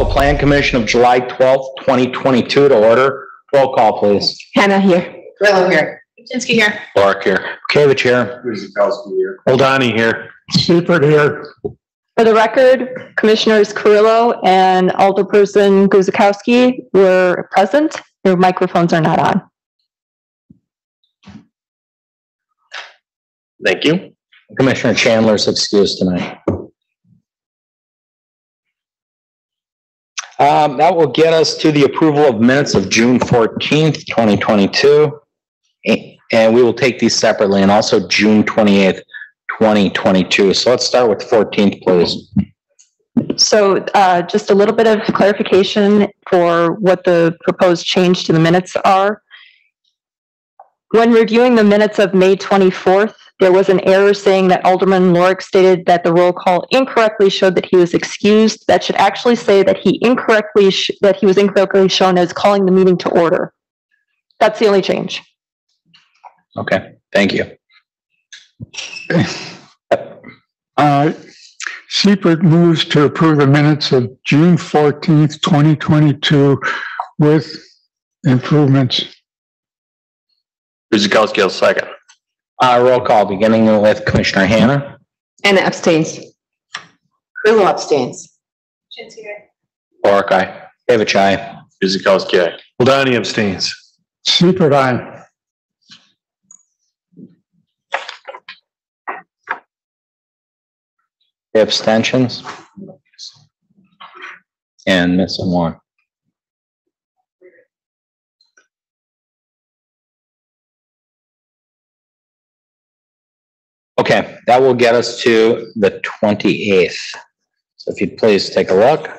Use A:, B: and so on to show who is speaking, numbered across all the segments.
A: Call Plan Commission of July 12th, 2022 to order. Roll call, please.
B: Hannah here.
C: Grillo here.
D: Kuczynski here.
A: Clark here. Kavich here.
E: Guzikowski here.
A: Oldani here.
E: Seifert here.
B: For the record, Commissioners Carrillo and Alderperson Guzikowski were present. Your microphones are not on.
A: Thank you. Commissioner Chandler's excused tonight. That will get us to the approval of minutes of June 14th, 2022. And we will take these separately, and also June 28th, 2022. So let's start with 14th, please.
B: So just a little bit of clarification for what the proposed change to the minutes are. When reviewing the minutes of May 24th, there was an error saying that Alderman Lorick stated that the roll call incorrectly showed that he was excused. That should actually say that he was incorrectly shown as calling the meeting to order. That's the only change.
A: Okay, thank you.
E: Seifert moves to approve the minutes of June 14th, 2022 with improvements.
A: Guzikowski will second. Roll call, beginning with Commissioner Hannah.
C: Anna abstains. Grillo abstains.
D: Kuczynski here.
A: Clark, aye. Kavich, aye. Guzikowski, aye.
F: Oldani abstains.
E: Seifert, aye.
A: Abstentions? And missing one. Okay, that will get us to the 28th. So if you'd please take a look.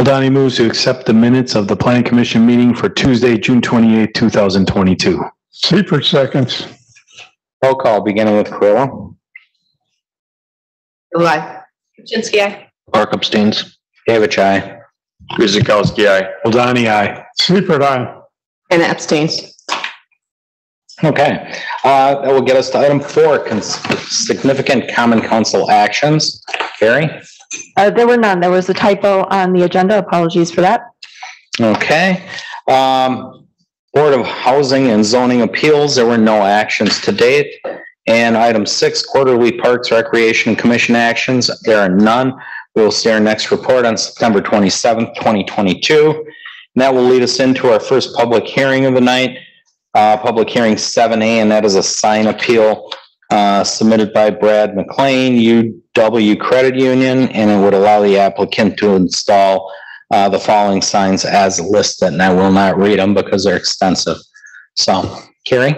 F: Oldani moves to accept the minutes of the Planning Commission meeting for Tuesday, June 28, 2022.
E: Seifert seconds.
A: Roll call, beginning with Carrillo.
C: Grillo aye.
D: Kuczynski aye.
A: Clark abstains. Kavich, aye. Guzikowski, aye.
F: Oldani, aye.
E: Seifert, aye.
C: Anna abstains.
A: Okay, that will get us to item 4, significant common council actions. Carrie?
B: There were none. There was a typo on the agenda. Apologies for that.
A: Okay. Board of Housing and Zoning Appeals, there were no actions to date. And item 6, quarterly Parks Recreation Commission actions, there are none. We will see our next report on September 27th, 2022. And that will lead us into our first public hearing of the night, public hearing 7A, and that is a sign appeal submitted by Brad McLean, UW Credit Union, and it would allow the applicant to install the following signs as listed, and I will not read them because they're extensive. So, Carrie?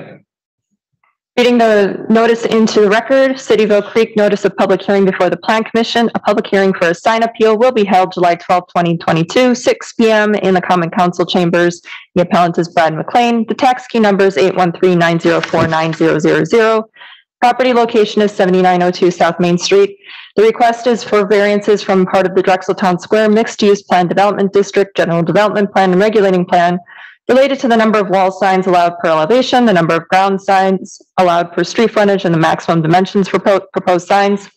B: Reading the notice into the record, City of Oak Creek notice of public hearing before the Plan Commission. A public hearing for a sign appeal will be held July 12, 2022, 6 p.m. in the Common Council chambers. The appellant is Brad McLean. The tax key number is 813-904-9000. Property location is 7902 South Main Street. The request is for variances from part of the Drexeltown Square Mixed-Use Plan Development District, General Development Plan, and Regulating Plan related to the number of wall signs allowed per elevation, the number of ground signs allowed per street frontage, and the maximum dimensions for proposed signs.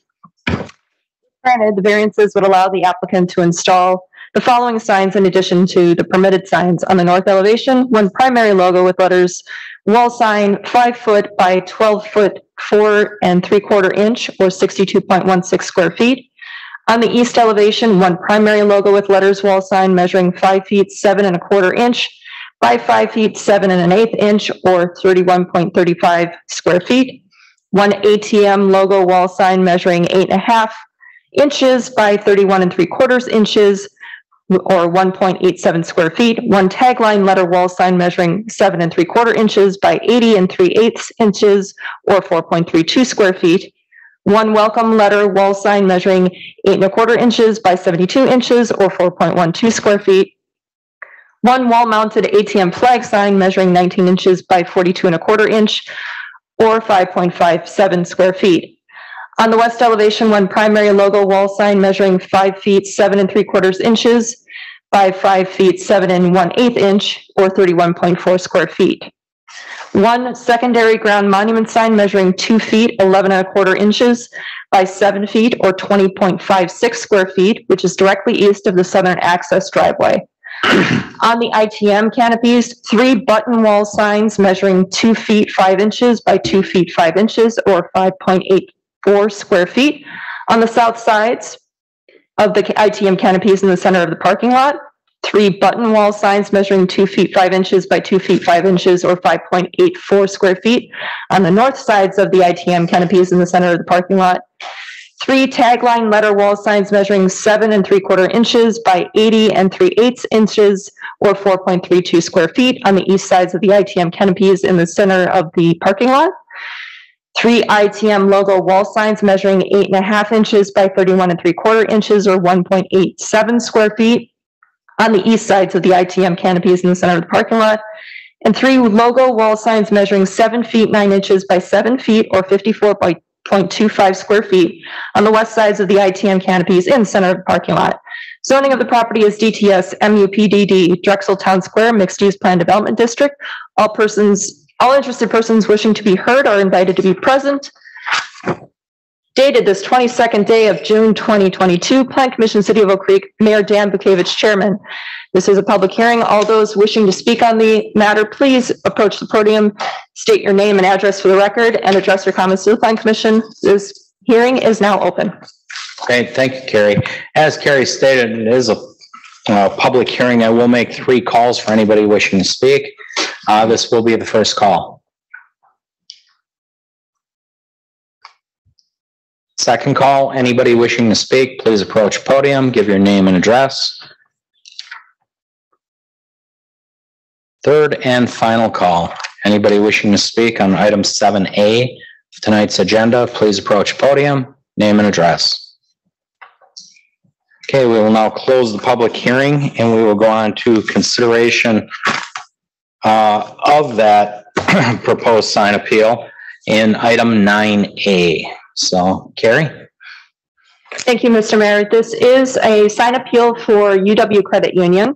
B: Granted, the variances would allow the applicant to install the following signs in addition to the permitted signs. On the north elevation, one primary logo with letters wall sign 5 foot by 12 foot 4 3/4 inch or 62.16 square feet. On the east elevation, one primary logo with letters wall sign measuring 5 feet 7 1/4 inch by 5 feet 7 1/8 inch or 31.35 square feet. One ATM logo wall sign measuring 8.5 inches by 31 3/4 inches or 1.87 square feet. One tagline letter wall sign measuring 7 3/4 inches by 80 3/8 inches or 4.32 square feet. One welcome letter wall sign measuring 8 1/4 inches by 72 inches or 4.12 square feet. One wall-mounted ATM flag sign measuring 19 inches by 42 1/4 inch or 5.57 square feet. On the west elevation, one primary logo wall sign measuring 5 feet 7 3/4 inches by 5 feet 7 1/8 inch, or 31.4 square feet. One secondary ground monument sign measuring 2 feet 11 1/4 inches by 7 feet, or 20.56 square feet, which is directly east of the southern access driveway. On the ITM canopies, 3 button wall signs measuring 2 feet 5 inches by 2 feet 5 inches, or 5.84 square feet on the south sides of the ITM canopies in the center of the parking lot. 3 button wall signs measuring 2 feet 5 inches by 2 feet 5 inches, or 5.84 square feet on the north sides of the ITM canopies in the center of the parking lot. 3 tagline letter wall signs measuring 7 3/4 inches by 80 3/8 inches, or 4.32 square feet on the east sides of the ITM canopies in the center of the parking lot. 3 ITM logo wall signs measuring 8 1/2 inches by 31 3/4 inches, or 1.87 square feet on the east sides of the ITM canopies in the center of the parking lot. And 3 logo wall signs measuring 7 feet 9 inches by 7 feet, or 54.25 square feet on the west sides of the ITM canopies in the center of the parking lot. Zoning of the property is DTS MUPDD Drexel Town Square Mixed Use Plan Development District. All interested persons wishing to be heard are invited to be present. Dated this 22nd day of June 2022, Plan Commission, City of Oak Creek, Mayor Dan Bukevich, Chairman. This is a public hearing. All those wishing to speak on the matter, please approach the podium, state your name and address for the record, and address your comments to the Plan Commission. This hearing is now open.
A: Great, thank you, Carrie. As Carrie stated, it is a public hearing. I will make 3 calls for anybody wishing to speak. This will be the first call. Second call, anybody wishing to speak, please approach podium, give your name and address. Third and final call, anybody wishing to speak on item 7A of tonight's agenda, please approach podium, name and address. Okay, we will now close the public hearing and we will go on to consideration of that proposed sign appeal in item 9A. So, Carrie?
B: Thank you, Mr. Mayor. This is a sign appeal for UW Credit Union.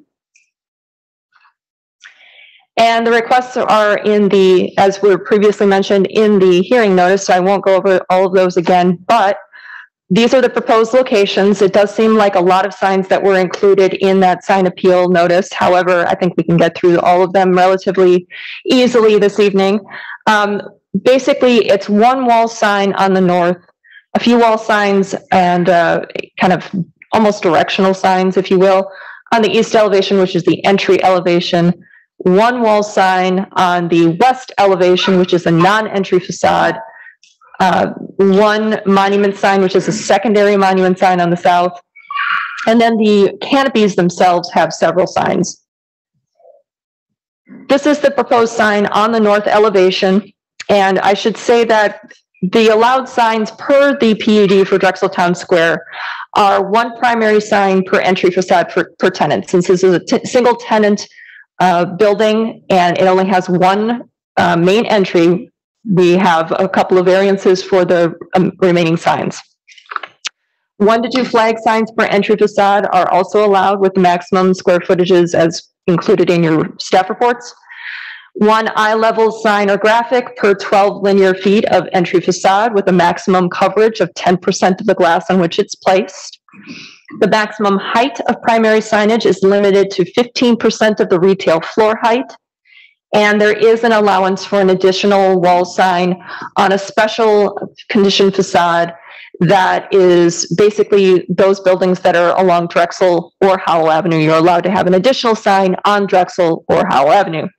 B: And the requests are in the, as were previously mentioned, in the hearing notice, so I won't go over all of those again, but these are the proposed locations. It does seem like a lot of signs that were included in that sign appeal notice. However, I think we can get through all of them relatively easily this evening. Basically, it's 1 wall sign on the north, a few wall signs, and kind of almost directional signs, if you will, on the east elevation, which is the entry elevation. 1 wall sign on the west elevation, which is a non-entry facade. 1 monument sign, which is a secondary monument sign on the south. And then the canopies themselves have several signs. This is the proposed sign on the north elevation. And I should say that the allowed signs per the PUD for Drexel Town Square are 1 primary sign per entry facade per tenant. Since this is a single tenant building and it only has 1 main entry, we have a couple of variances for the remaining signs. 1 to 2 flag signs per entry facade are also allowed with the maximum square footages as included in your staff reports. 1 eye-level sign or graphic per 12 linear feet of entry facade with a maximum coverage of 10% of the glass on which it's placed. The maximum height of primary signage is limited to 15% of the retail floor height. And there is an allowance for an additional wall sign on a special condition facade that is basically those buildings that are along Drexel or Howell Avenue. You're allowed to have an additional sign on Drexel or Howell Avenue.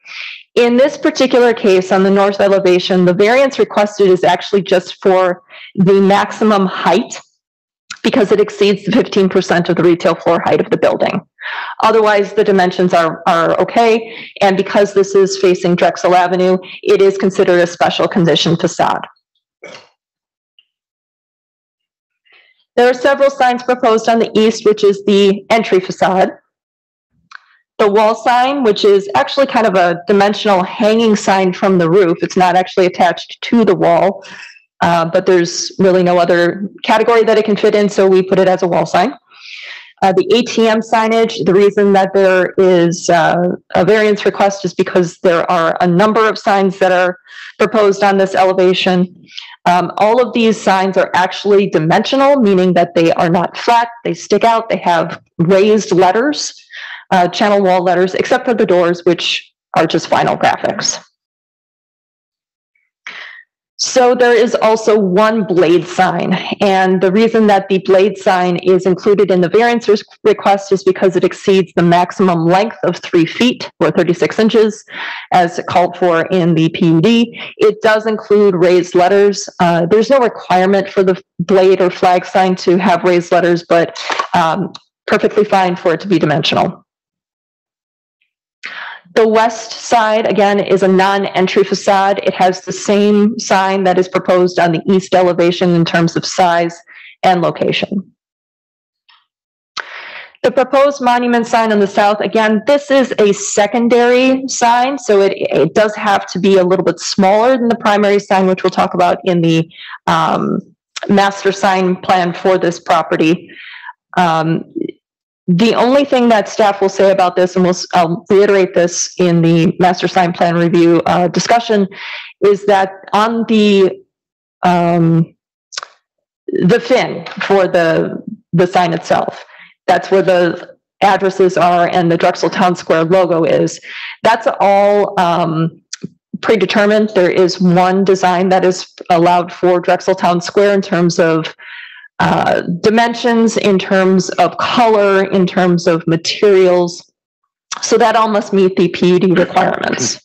B: In this particular case, on the north elevation, the variance requested is actually just for the maximum height because it exceeds the 15% of the retail floor height of the building. Otherwise, the dimensions are okay, and because this is facing Drexel Avenue, it is considered a special condition facade. There are several signs proposed on the east, which is the entry facade. The wall sign, which is actually kind of a dimensional hanging sign from the roof. It's not actually attached to the wall, but there's really no other category that it can fit in, so we put it as a wall sign. The ATM signage, the reason that there is a variance request is because there are a number of signs that are proposed on this elevation. All of these signs are actually dimensional, meaning that they are not flat, they stick out, they have raised letters, channel wall letters, except for the doors, which are just vinyl graphics. So there is also one blade sign, and the reason that the blade sign is included in the variance request is because it exceeds the maximum length of 3 feet or 36 inches as called for in the PUD. It does include raised letters. There's no requirement for the blade or flag sign to have raised letters, but perfectly fine for it to be dimensional. The west side, again, is a non-entry facade. It has the same sign that is proposed on the east elevation in terms of size and location. The proposed monument sign on the south, again, this is a secondary sign, so it does have to be a little bit smaller than the primary sign, which we'll talk about in the master sign plan for this property. The only thing that staff will say about this, and I'll reiterate this in the master sign plan review discussion, is that on the fin for the sign itself, that's where the addresses are and the Drexel Town Square logo is. That's all predetermined. There is one design that is allowed for Drexel Town Square in terms of dimensions, in terms of color, in terms of materials. So that all must meet the PUD requirements.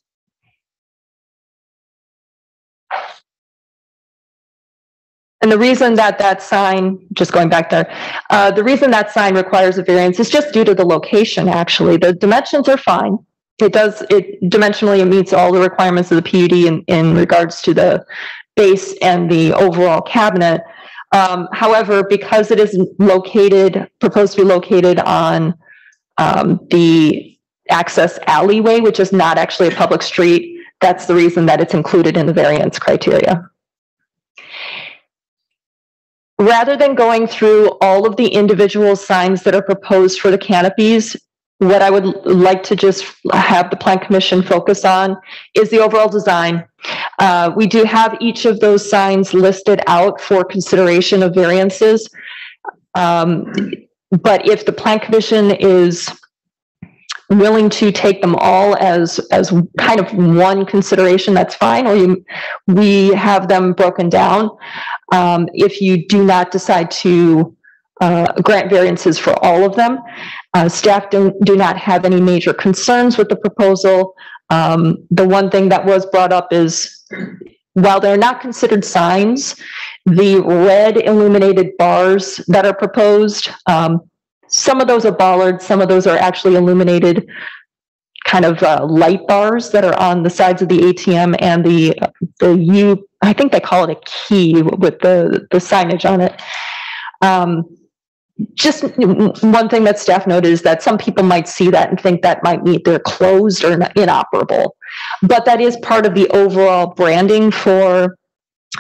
B: And the reason that that sign, just going back there, the reason that sign requires a variance is just due to the location, actually. The dimensions are fine. Dimensionally, it meets all the requirements of the PUD in regards to the base and the overall cabinet. However, because it is proposed to be located on the access alleyway, which is not actually a public street, that's the reason that it's included in the variance criteria. Rather than going through all of the individual signs that are proposed for the canopies, what I would like to just have the Plan Commission focus on is the overall design. We do have each of those signs listed out for consideration of variances. But if the Plan Commission is willing to take them all as kind of one consideration, that's fine, or we have them broken down. If you do not decide to grant variances for all of them, staff do not have any major concerns with the proposal. The one thing that was brought up is, while they're not considered signs, the red illuminated bars that are proposed, some of those are bollards, some of those are actually illuminated kind of light bars that are on the sides of the ATM and the I think they call it a key with the signage on it. Just one thing that staff noted is that some people might see that and think that might mean they're closed or inoperable. But that is part of the overall branding for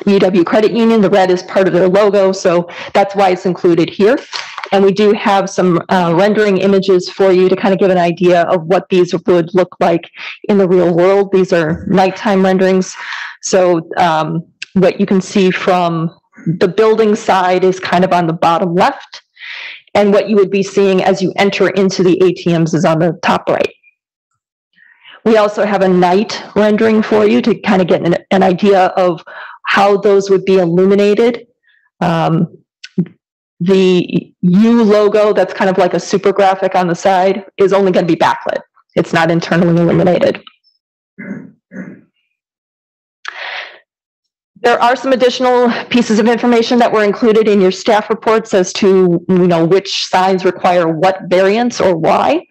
B: UW Credit Union. The red is part of their logo, so that's why it's included here. And we do have some rendering images for you to kind of give an idea of what these would look like in the real world. These are nighttime renderings. So what you can see from the building side is kind of on the bottom left. And what you would be seeing as you enter into the ATMs is on the top right. We also have a night rendering for you to kind of get an idea of how those would be illuminated. The U logo, that's kind of like a super graphic on the side, is only going to be backlit. It's not internally illuminated. There are some additional pieces of information that were included in your staff reports as to, which signs require what variance or why.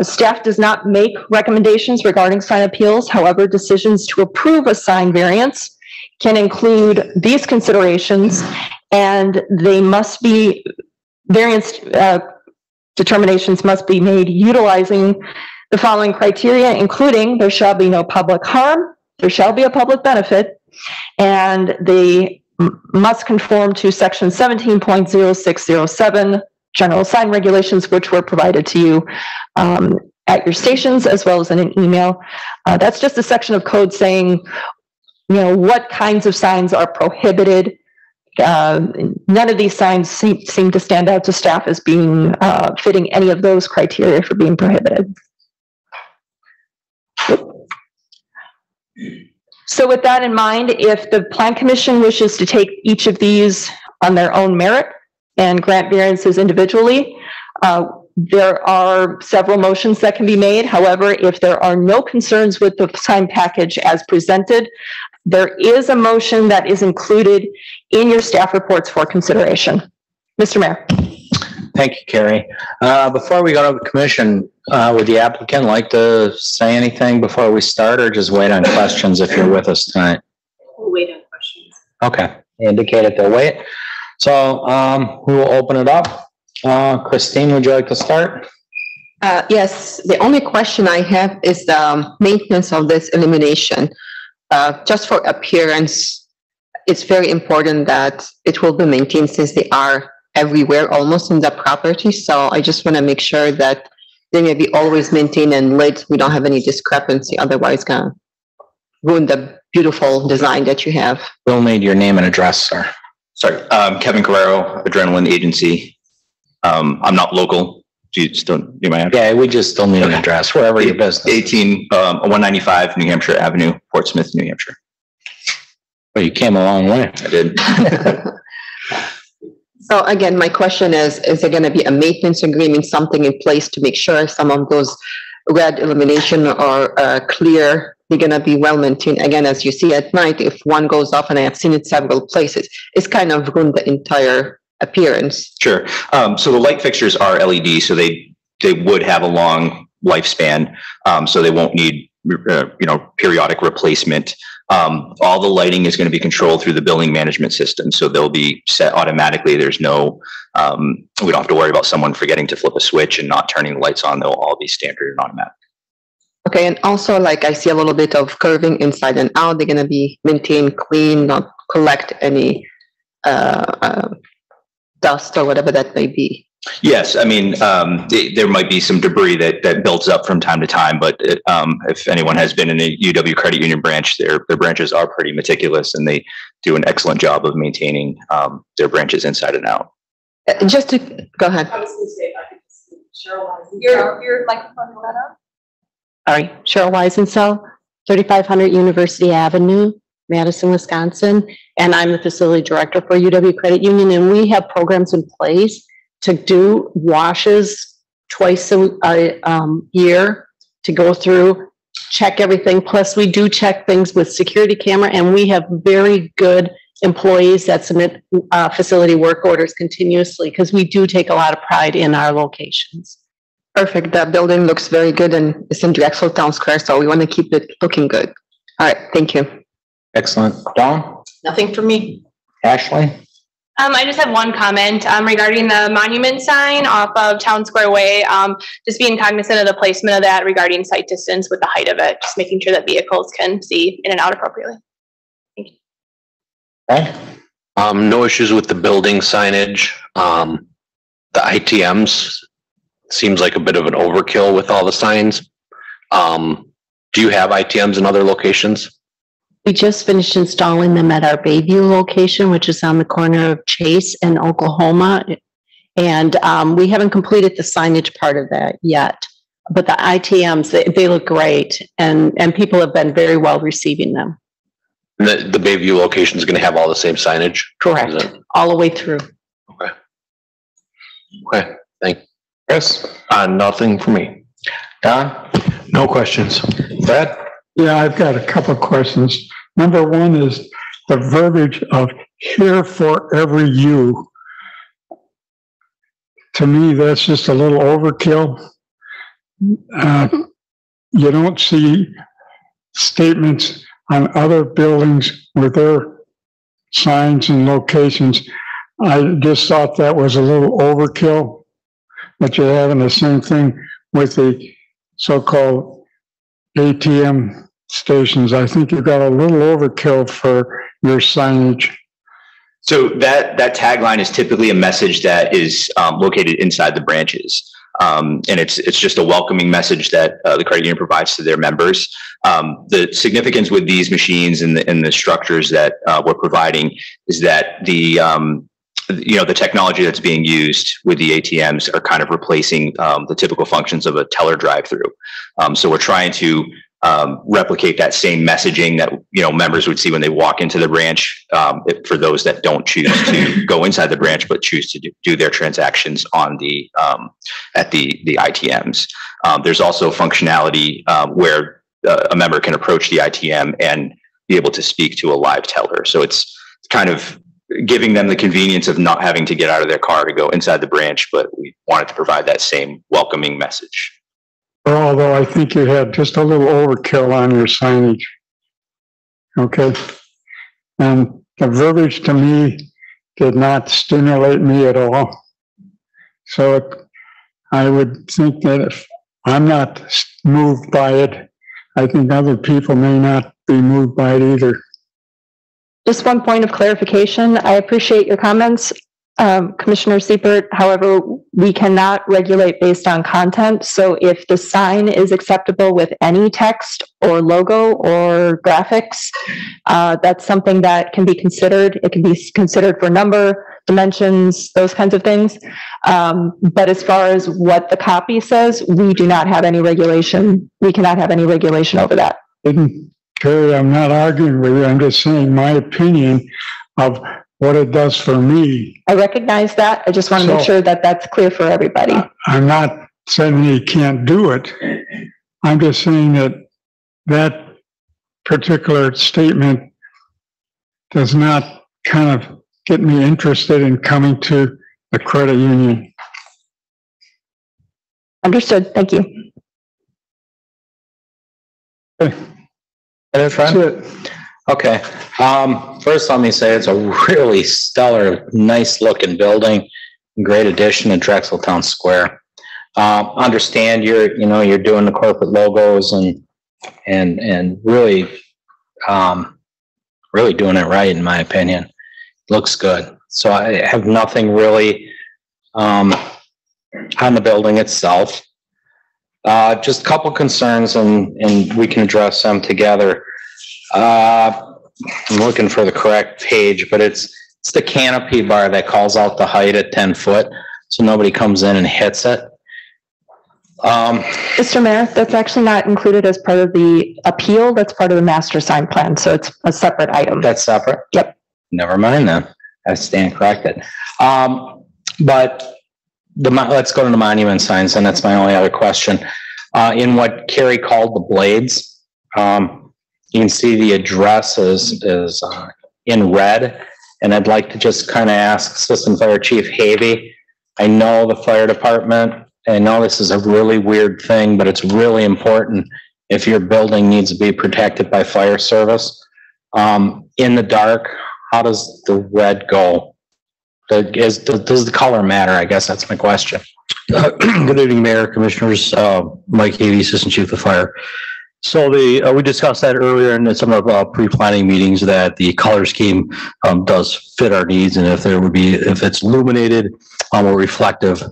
B: Staff does not make recommendations regarding sign appeals. However, decisions to approve a sign variance can include these considerations, and they must be, variance determinations must be made utilizing the following criteria, including there shall be no public harm, there shall be a public benefit, and they must conform to section 17.0607 general sign regulations, which were provided to you at your stations as well as in an email. That's just a section of code saying, what kinds of signs are prohibited. None of these signs seem to stand out to staff as being fitting any of those criteria for being prohibited. So with that in mind, if the Plan Commission wishes to take each of these on their own merit and grant variances individually, there are several motions that can be made. However, if there are no concerns with the sign package as presented, there is a motion that is included in your staff reports for consideration. Mr. Mayor.
A: Thank you, Carrie. Before we go to the commission, would the applicant like to say anything before we start, or just wait on questions if you're with us tonight?
D: We'll wait on questions.
A: Okay, indicated they'll wait. So we will open it up. Christine, would you like to start?
C: Yes, the only question I have is the maintenance of this illumination. Just for appearance, it's very important that it will be maintained since they are everywhere almost in the property. So I just want to make sure that they may be always maintained and lit. We don't have any discrepancy, otherwise gonna ruin the beautiful design that you have.
A: We'll need your name and address, sir.
G: Sorry, Kevin Carrero, Adrenaline Agency. I'm not local. Do you still need my address?
A: Yeah, we just still need an address, wherever your business.
G: 195 New Hampshire Avenue, Portsmouth, New Hampshire.
A: Well, you came a long way.
G: I did.
C: So again, my question is there going to be a maintenance agreement, something in place to make sure some of those red illumination are clear? They're going to be well maintained. Again, as you see at night, if one goes off, and I have seen it several places, it's kind of ruined the entire appearance.
G: Sure. So the light fixtures are LED, so they would have a long lifespan. So they won't need periodic replacement. All the lighting is going to be controlled through the building management system, so they'll be set automatically. There's no, we don't have to worry about someone forgetting to flip a switch and not turning the lights on. They'll all be standard and automatic.
C: Okay, and also, like, I see a little bit of curving inside and out. They're going to be maintained clean, not collect any dust or whatever that may be.
G: Yes, I mean, there might be some debris that builds up from time to time, but if anyone has been in a UW Credit Union branch, their branches are pretty meticulous, and they do an excellent job of maintaining their branches inside and out.
C: Just to go ahead.
D: I was going to say, if I could just, Cheryl, your microphone went up.
H: Sorry, Cheryl Weisensell, 3500 University Avenue, Madison, Wisconsin, and I'm the facility director for UW Credit Union, and we have programs in place to do washes twice a year, to go through, check everything. Plus, we do check things with security camera, and we have very good employees that submit facility work orders continuously, because we do take a lot of pride in our locations.
C: Perfect. That building looks very good, and it's in Drexel Town Square, so we want to keep it looking good. All right, thank you.
A: Excellent. Dawn?
D: Nothing from me.
A: Ashley?
I: I just have one comment regarding the monument sign off of Town Square Way. Just being cognizant of the placement of that regarding sight distance with the height of it, just making sure that vehicles can see in and out appropriately. Thank you.
A: Okay.
J: No issues with the building signage. The ITMs seems like a bit of an overkill with all the signs. Do you have ITMs in other locations?
H: We just finished installing them at our Bayview location, which is on the corner of Chase and Oklahoma. And we haven't completed the signage part of that yet. But the ITMs, they look great, and people have been very well receiving them.
J: The Bayview location is going to have all the same signage?
H: Correct. All the way through.
J: Okay. Okay, thanks.
A: Chris?
F: Nothing for me.
A: Don?
F: No questions.
A: Brad?
E: Yeah, I've got a couple of questions. Number one is the verbiage of "here for every you." To me, that's just a little overkill. You don't see statements on other buildings with their signs and locations. I just thought that was a little overkill, but you're having the same thing with the so-called ATM stations. I think you've got a little overkill for your signage.
G: So that tagline is typically a message that is located inside the branches. And it's just a welcoming message that the credit union provides to their members. The significance with these machines and the structures that we're providing is that the technology that's being used with the ATMs are kind of replacing the typical functions of a teller drive-through. So we're trying to replicate that same messaging that members would see when they walk into the branch, for those that don't choose to go inside the branch but choose to do their transactions on the at the ITMs. There's also functionality where a member can approach the ITM and be able to speak to a live teller. So it's kind of giving them the convenience of not having to get out of their car to go inside the branch, but we wanted to provide that same welcoming message.
E: Although I think you had just a little overkill on your signage. Okay. And the verbiage to me did not stimulate me at all. So I would think that if I'm not moved by it, I think other people may not be moved by it either.
B: Just one point of clarification. I appreciate your comments, Commissioner Siebert. However, we cannot regulate based on content. So if the sign is acceptable with any text or logo or graphics, that's something that can be considered. It can be considered for number, dimensions, those kinds of things. But as far as what the copy says, we do not have any regulation. We cannot have any regulation over that.
E: Terry, I'm not arguing with you. I'm just saying my opinion of what it does for me.
B: I recognize that. I just want to make sure that that's clear for everybody.
E: I'm not saying you can't do it. I'm just saying that that particular statement does not kind of get me interested in coming to the credit union.
B: Understood. Thank you.
E: Okay.
A: That's it. Okay. First, let me say it's a really stellar, nice looking building. Great addition to Drexeltown Square. Understand you're doing the corporate logos and really, really doing it right, in my opinion. Looks good. So I have nothing really on the building itself. Just a couple concerns, and we can address them together. I'm looking for the correct page, but it's the canopy bar that calls out the height at 10 foot, so nobody comes in and hits it.
B: Mr. Mayor, that's actually not included as part of the appeal. That's part of the master sign plan, so it's a separate item.
A: That's separate?
B: Yep.
A: Never mind then. I stand corrected. But let's go to the monument signs, and that's my only other question. In what Carrie called the blades, you can see the address is in red, and I'd like to just kind of ask Assistant Fire Chief Havey. I know the fire department, I know this is a really weird thing, but it's really important if your building needs to be protected by fire service. In the dark, how does the red go? Does the color matter? I guess that's my question.
K: Good evening, Mayor, Commissioners. Mike Havey, Assistant Chief of Fire. So we discussed that earlier in some of our pre-planning meetings, that the color scheme does fit our needs, and if it's illuminated or reflective,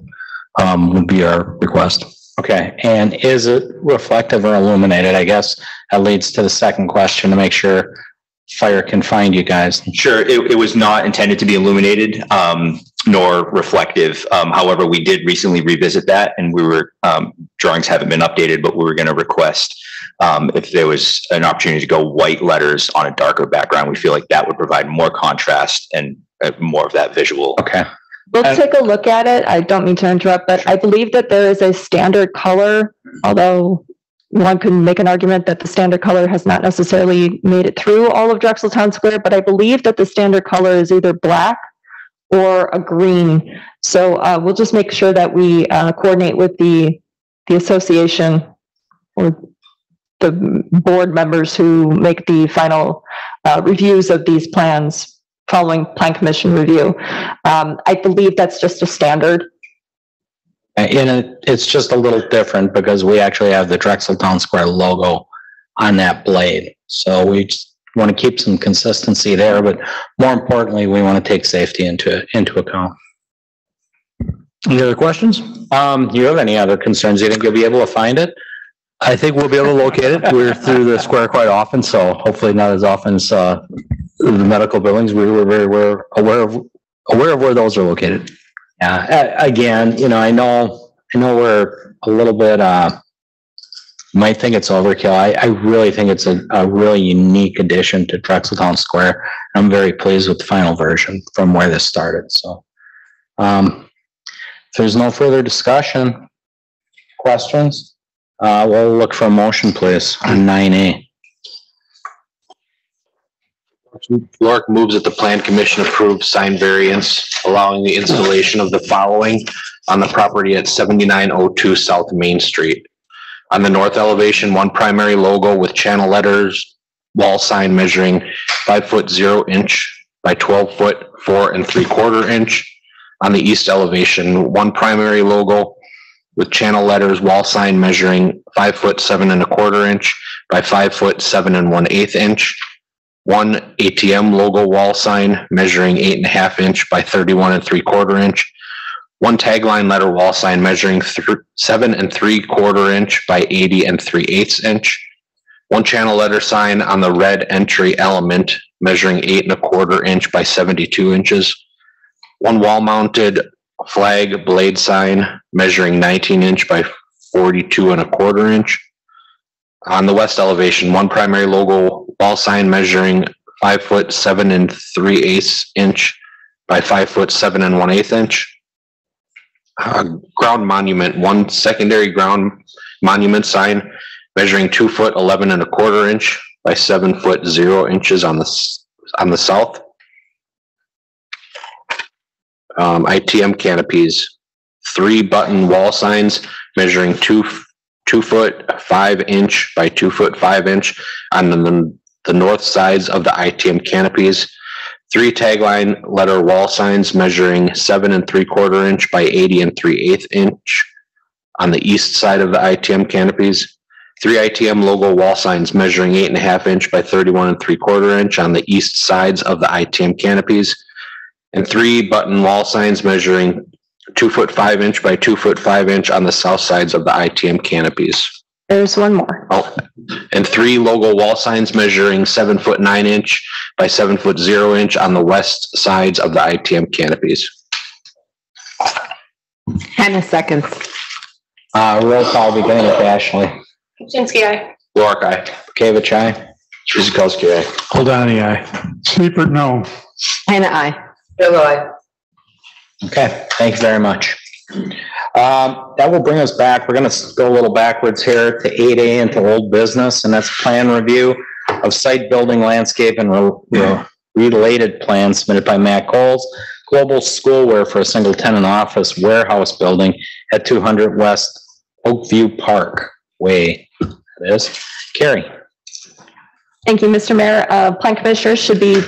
K: would be our request.
A: Okay, and is it reflective or illuminated? I guess that leads to the second question, to make sure fire can find you guys.
G: Sure, it was not intended to be illuminated nor reflective. However, we did recently revisit that, and drawings haven't been updated, but we were going to request if there was an opportunity to go white letters on a darker background. We feel like that would provide more contrast and more of that visual.
A: Okay.
B: We'll take a look at it. I don't mean to interrupt, but I believe that there is a standard color, although one could make an argument that the standard color has not necessarily made it through all of Drexeltown Square, but I believe that the standard color is either black or a green. So we'll just make sure that we coordinate with the association or the board members who make the final reviews of these plans following Plan Commission review. I believe that's just a standard.
A: And it's just a little different because we actually have the Drexeltown Square logo on that blade. So we want to keep some consistency there, but more importantly, we want to take safety into account.
K: Any other questions?
A: Do you have any other concerns? You think you'll be able to find it?
K: I think we'll be able to locate it. We're through the square quite often, so hopefully not as often as the medical buildings. We were very aware of where those are located.
A: Yeah, again, I know we're a little bit, might think it's overkill. I really think it's a really unique addition to Drexeltown Square. I'm very pleased with the final version from where this started. So, if there's no further discussion, questions, we'll look for a motion, please, on 9A.
J: Lorick moves that the Plan Commission approve sign variance allowing the installation of the following on the property at 7902 South Main Street. On the north elevation, one primary logo with channel letters, wall sign measuring 5 foot 0 inch by 12 foot 4 3/4 inch. On the east elevation, one primary logo with channel letters, wall sign measuring 5 foot 7 1/4 inch by 5 foot 7 1/8 inch. One ATM logo wall sign measuring 8.5 inch by 31 3/4 inch. One tagline letter wall sign measuring 7 3/4 inch by 80 3/8 inch. One channel letter sign on the red entry element measuring 8 1/4 inch by 72 inches. One wall mounted flag blade sign measuring 19 inch by 42 1/4 inch. On the west elevation, one primary logo wall sign measuring 5 foot 7 3/8 inch by 5 foot 7 1/8 inch. Ground monument, one secondary ground monument sign measuring 2 foot 11 1/4 inch by 7 foot 0 inches on the south. ITM canopies, 3 button wall signs measuring 2 foot 5 inch by 2 foot 5 inch on the north sides of the ITM canopies. 3 tagline letter wall signs measuring 7 3/4 inch by 80 3/8 inch on the east side of the ITM canopies. 3 ITM logo wall signs measuring 8.5 inch by 31 3/4 inch on the east sides of the ITM canopies. And 3 button wall signs measuring 2 foot 5 inch by 2 foot 5 inch on the south sides of the ITM canopies.
B: There's one more.
J: Oh, and 3 logo wall signs measuring 7 foot 9 inch by 7 foot 0 inch on the west sides of the ITM canopies.
C: Hannah seconds.
A: Roll call beginning with Ashley.
I: Chinsky, aye.
J: Lorick, aye.
A: Bekavich, aye.
J: Chizikowski, aye.
F: Holdani, aye.
E: Seifert, no.
C: Hannah, aye.
A: Okay, thank you very much. That will bring us back. We're going to go a little backwards here to 8A into old business, and that's plan review of site building, landscape, and related plans submitted by Matt Coles, Global Schoolwear for a single tenant office warehouse building at 200 West Oakview Park Way. That is. Carrie.
B: Thank you, Mr. Mayor. Plan commissioners should be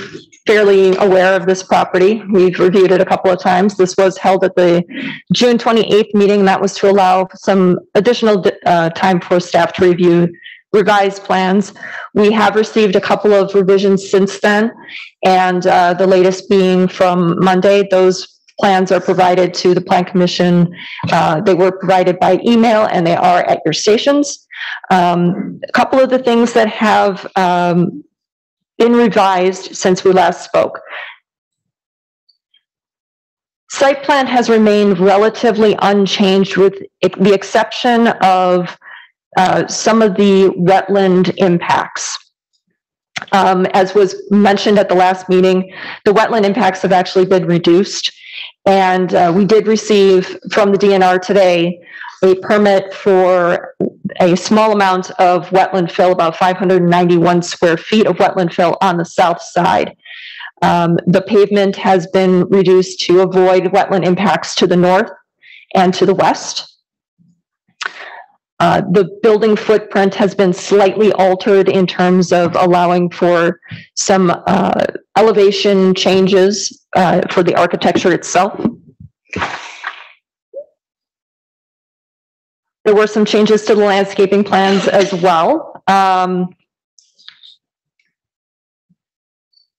B: fairly aware of this property. We've reviewed it a couple of times. This was held at the June 28th meeting. That was to allow some additional time for staff to review revised plans. We have received a couple of revisions since then, and the latest being from Monday. Those plans are provided to the Plan Commission. They were provided by email, and they are at your stations. A couple of the things that have been revised since we last spoke. Site plan has remained relatively unchanged with the exception of some of the wetland impacts. As was mentioned at the last meeting, the wetland impacts have actually been reduced. And we did receive from the DNR today a permit for a small amount of wetland fill, about 591 square feet of wetland fill on the south side. The pavement has been reduced to avoid wetland impacts to the north and to the west. The building footprint has been slightly altered in terms of allowing for some elevation changes for the architecture itself. There were some changes to the landscaping plans as well.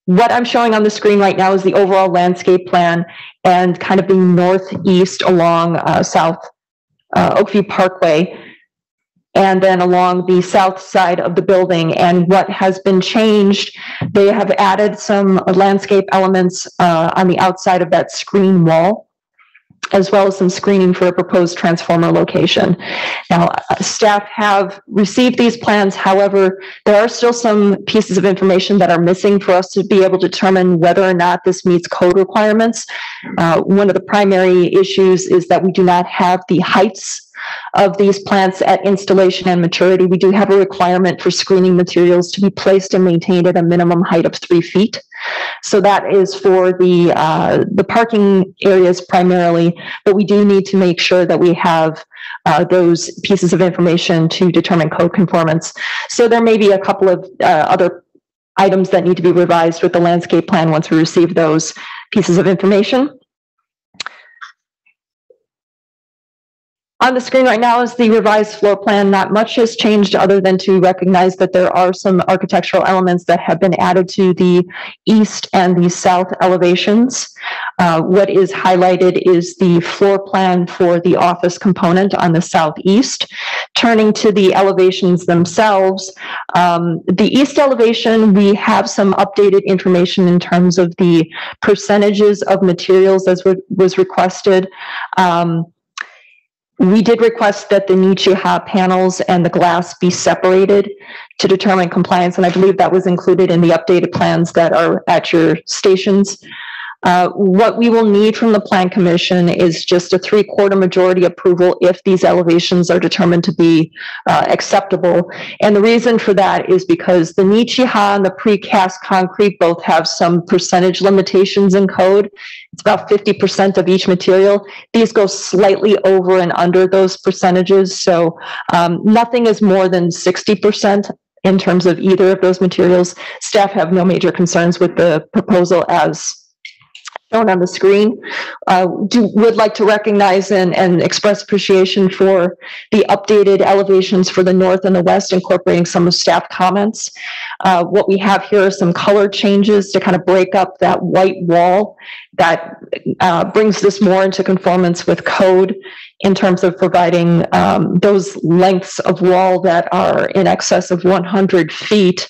B: What I'm showing on the screen right now is the overall landscape plan and kind of the northeast along South Oakview Parkway, and then along the south side of the building. And what has been changed, they have added some landscape elements on the outside of that screen wall, as well as some screening for a proposed transformer location. Now, staff have received these plans. However, there are still some pieces of information that are missing for us to be able to determine whether or not this meets code requirements. One of the primary issues is that we do not have the heights of these plants at installation and maturity. We do have a requirement for screening materials to be placed and maintained at a minimum height of 3 feet. So that is for the parking areas primarily, but we do need to make sure that we have those pieces of information to determine code conformance. So there may be a couple of other items that need to be revised with the landscape plan once we receive those pieces of information. On the screen right now is the revised floor plan. Not much has changed other than to recognize that there are some architectural elements that have been added to the east and the south elevations. What is highlighted is the floor plan for the office component on the southeast. Turning to the elevations themselves, the east elevation, we have some updated information in terms of the percentages of materials as was requested. We did request that the Nichiha panels and the glass be separated to determine compliance, and I believe that was included in the updated plans that are at your stations. What we will need from the Plan Commission is just a 3/4 majority approval if these elevations are determined to be acceptable. And the reason for that is because the Nichiha and the precast concrete both have some percentage limitations in code. It's about 50% of each material. These go slightly over and under those percentages. So nothing is more than 60% in terms of either of those materials. Staff have no major concerns with the proposal as shown on the screen. Would like to recognize and express appreciation for the updated elevations for the north and the west, incorporating some of staff comments. What we have here are some color changes to kind of break up that white wall that brings this more into conformance with code in terms of providing those lengths of wall that are in excess of 100 feet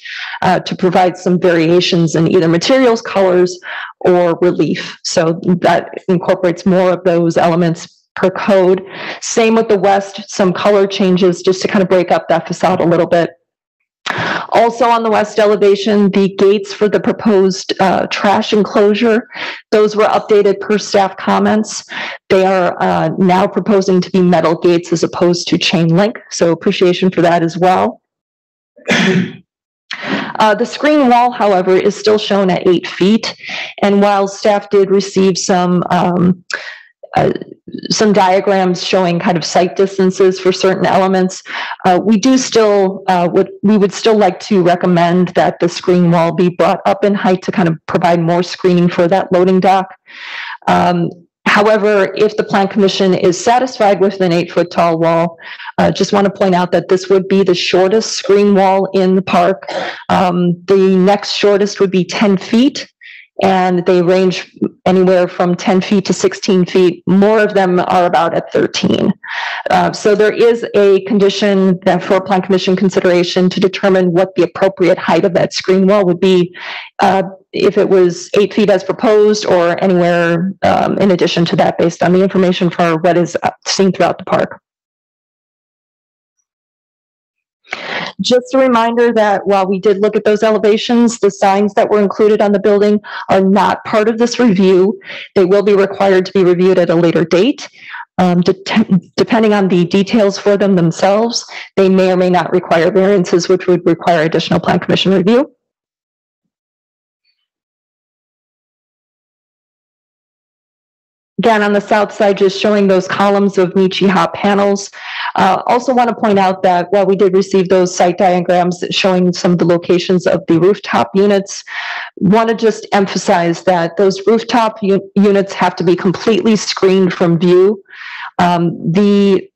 B: to provide some variations in either materials, colors, or relief. So that incorporates more of those elements per code. Same with the west, some color changes just to kind of break up that facade a little bit. Also on the west elevation, the gates for the proposed trash enclosure, those were updated per staff comments. They are now proposing to be metal gates as opposed to chain link, so appreciation for that as well. The screen wall, however, is still shown at 8 feet, and while staff did receive some diagrams showing kind of site distances for certain elements, we do still we would still like to recommend that the screen wall be brought up in height to kind of provide more screening for that loading dock. However, if the Plan Commission is satisfied with an 8-foot tall wall, just want to point out that this would be the shortest screen wall in the park. The next shortest would be 10 feet. And they range anywhere from 10 feet to 16 feet. More of them are about at 13. So there is a condition that for Plan Commission consideration to determine what the appropriate height of that screen wall would be, if it was 8 feet as proposed or anywhere in addition to that based on the information for what is seen throughout the park. Just a reminder that while we did look at those elevations, the signs that were included on the building are not part of this review. They will be required to be reviewed at a later date. Depending on the details for them themselves, they may or may not require variances, which would require additional Plan Commission review. Again, on the south side, just showing those columns of Nichiha panels. Also want to point out that while we did receive those site diagrams showing some of the locations of the rooftop units, want to just emphasize that those rooftop units have to be completely screened from view. The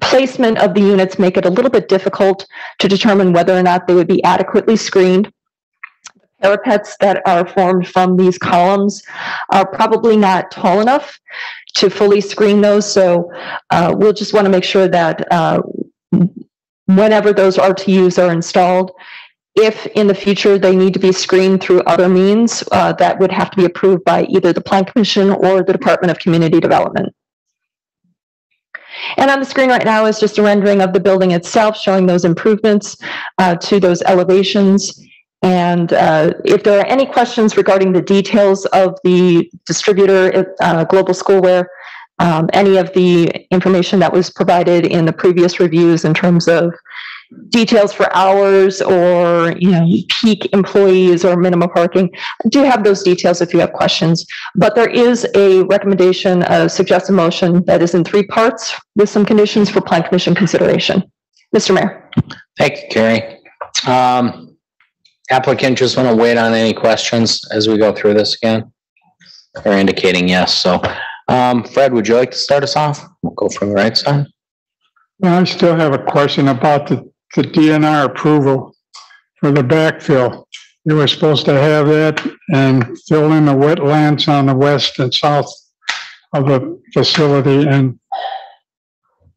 B: placement of the units make it a little bit difficult to determine whether or not they would be adequately screened. parapets that are formed from these columns are probably not tall enough to fully screen those. So we'll just want to make sure that whenever those RTUs are installed, if in the future they need to be screened through other means, that would have to be approved by either the Plan Commission or the Department of Community Development. And on the screen right now is just a rendering of the building itself, showing those improvements to those elevations. And if there are any questions regarding the details of the distributor, Global Schoolware, any of the information that was provided in the previous reviews in terms of details for hours or, peak employees or minimum parking, I do have those details if you have questions. But there is a recommendation, a suggested motion that is in 3 parts with some conditions for Plan Commission consideration. Mr. Mayor.
A: Thank you, Carrie. Applicant just want to wait on any questions as we go through this again? They're indicating yes. So, Fred, would you like to start us off? We'll go from the right side.
E: Well, I still have a question about the DNR approval for the backfill. They were supposed to have that and fill in the wetlands on the west and south of the facility, and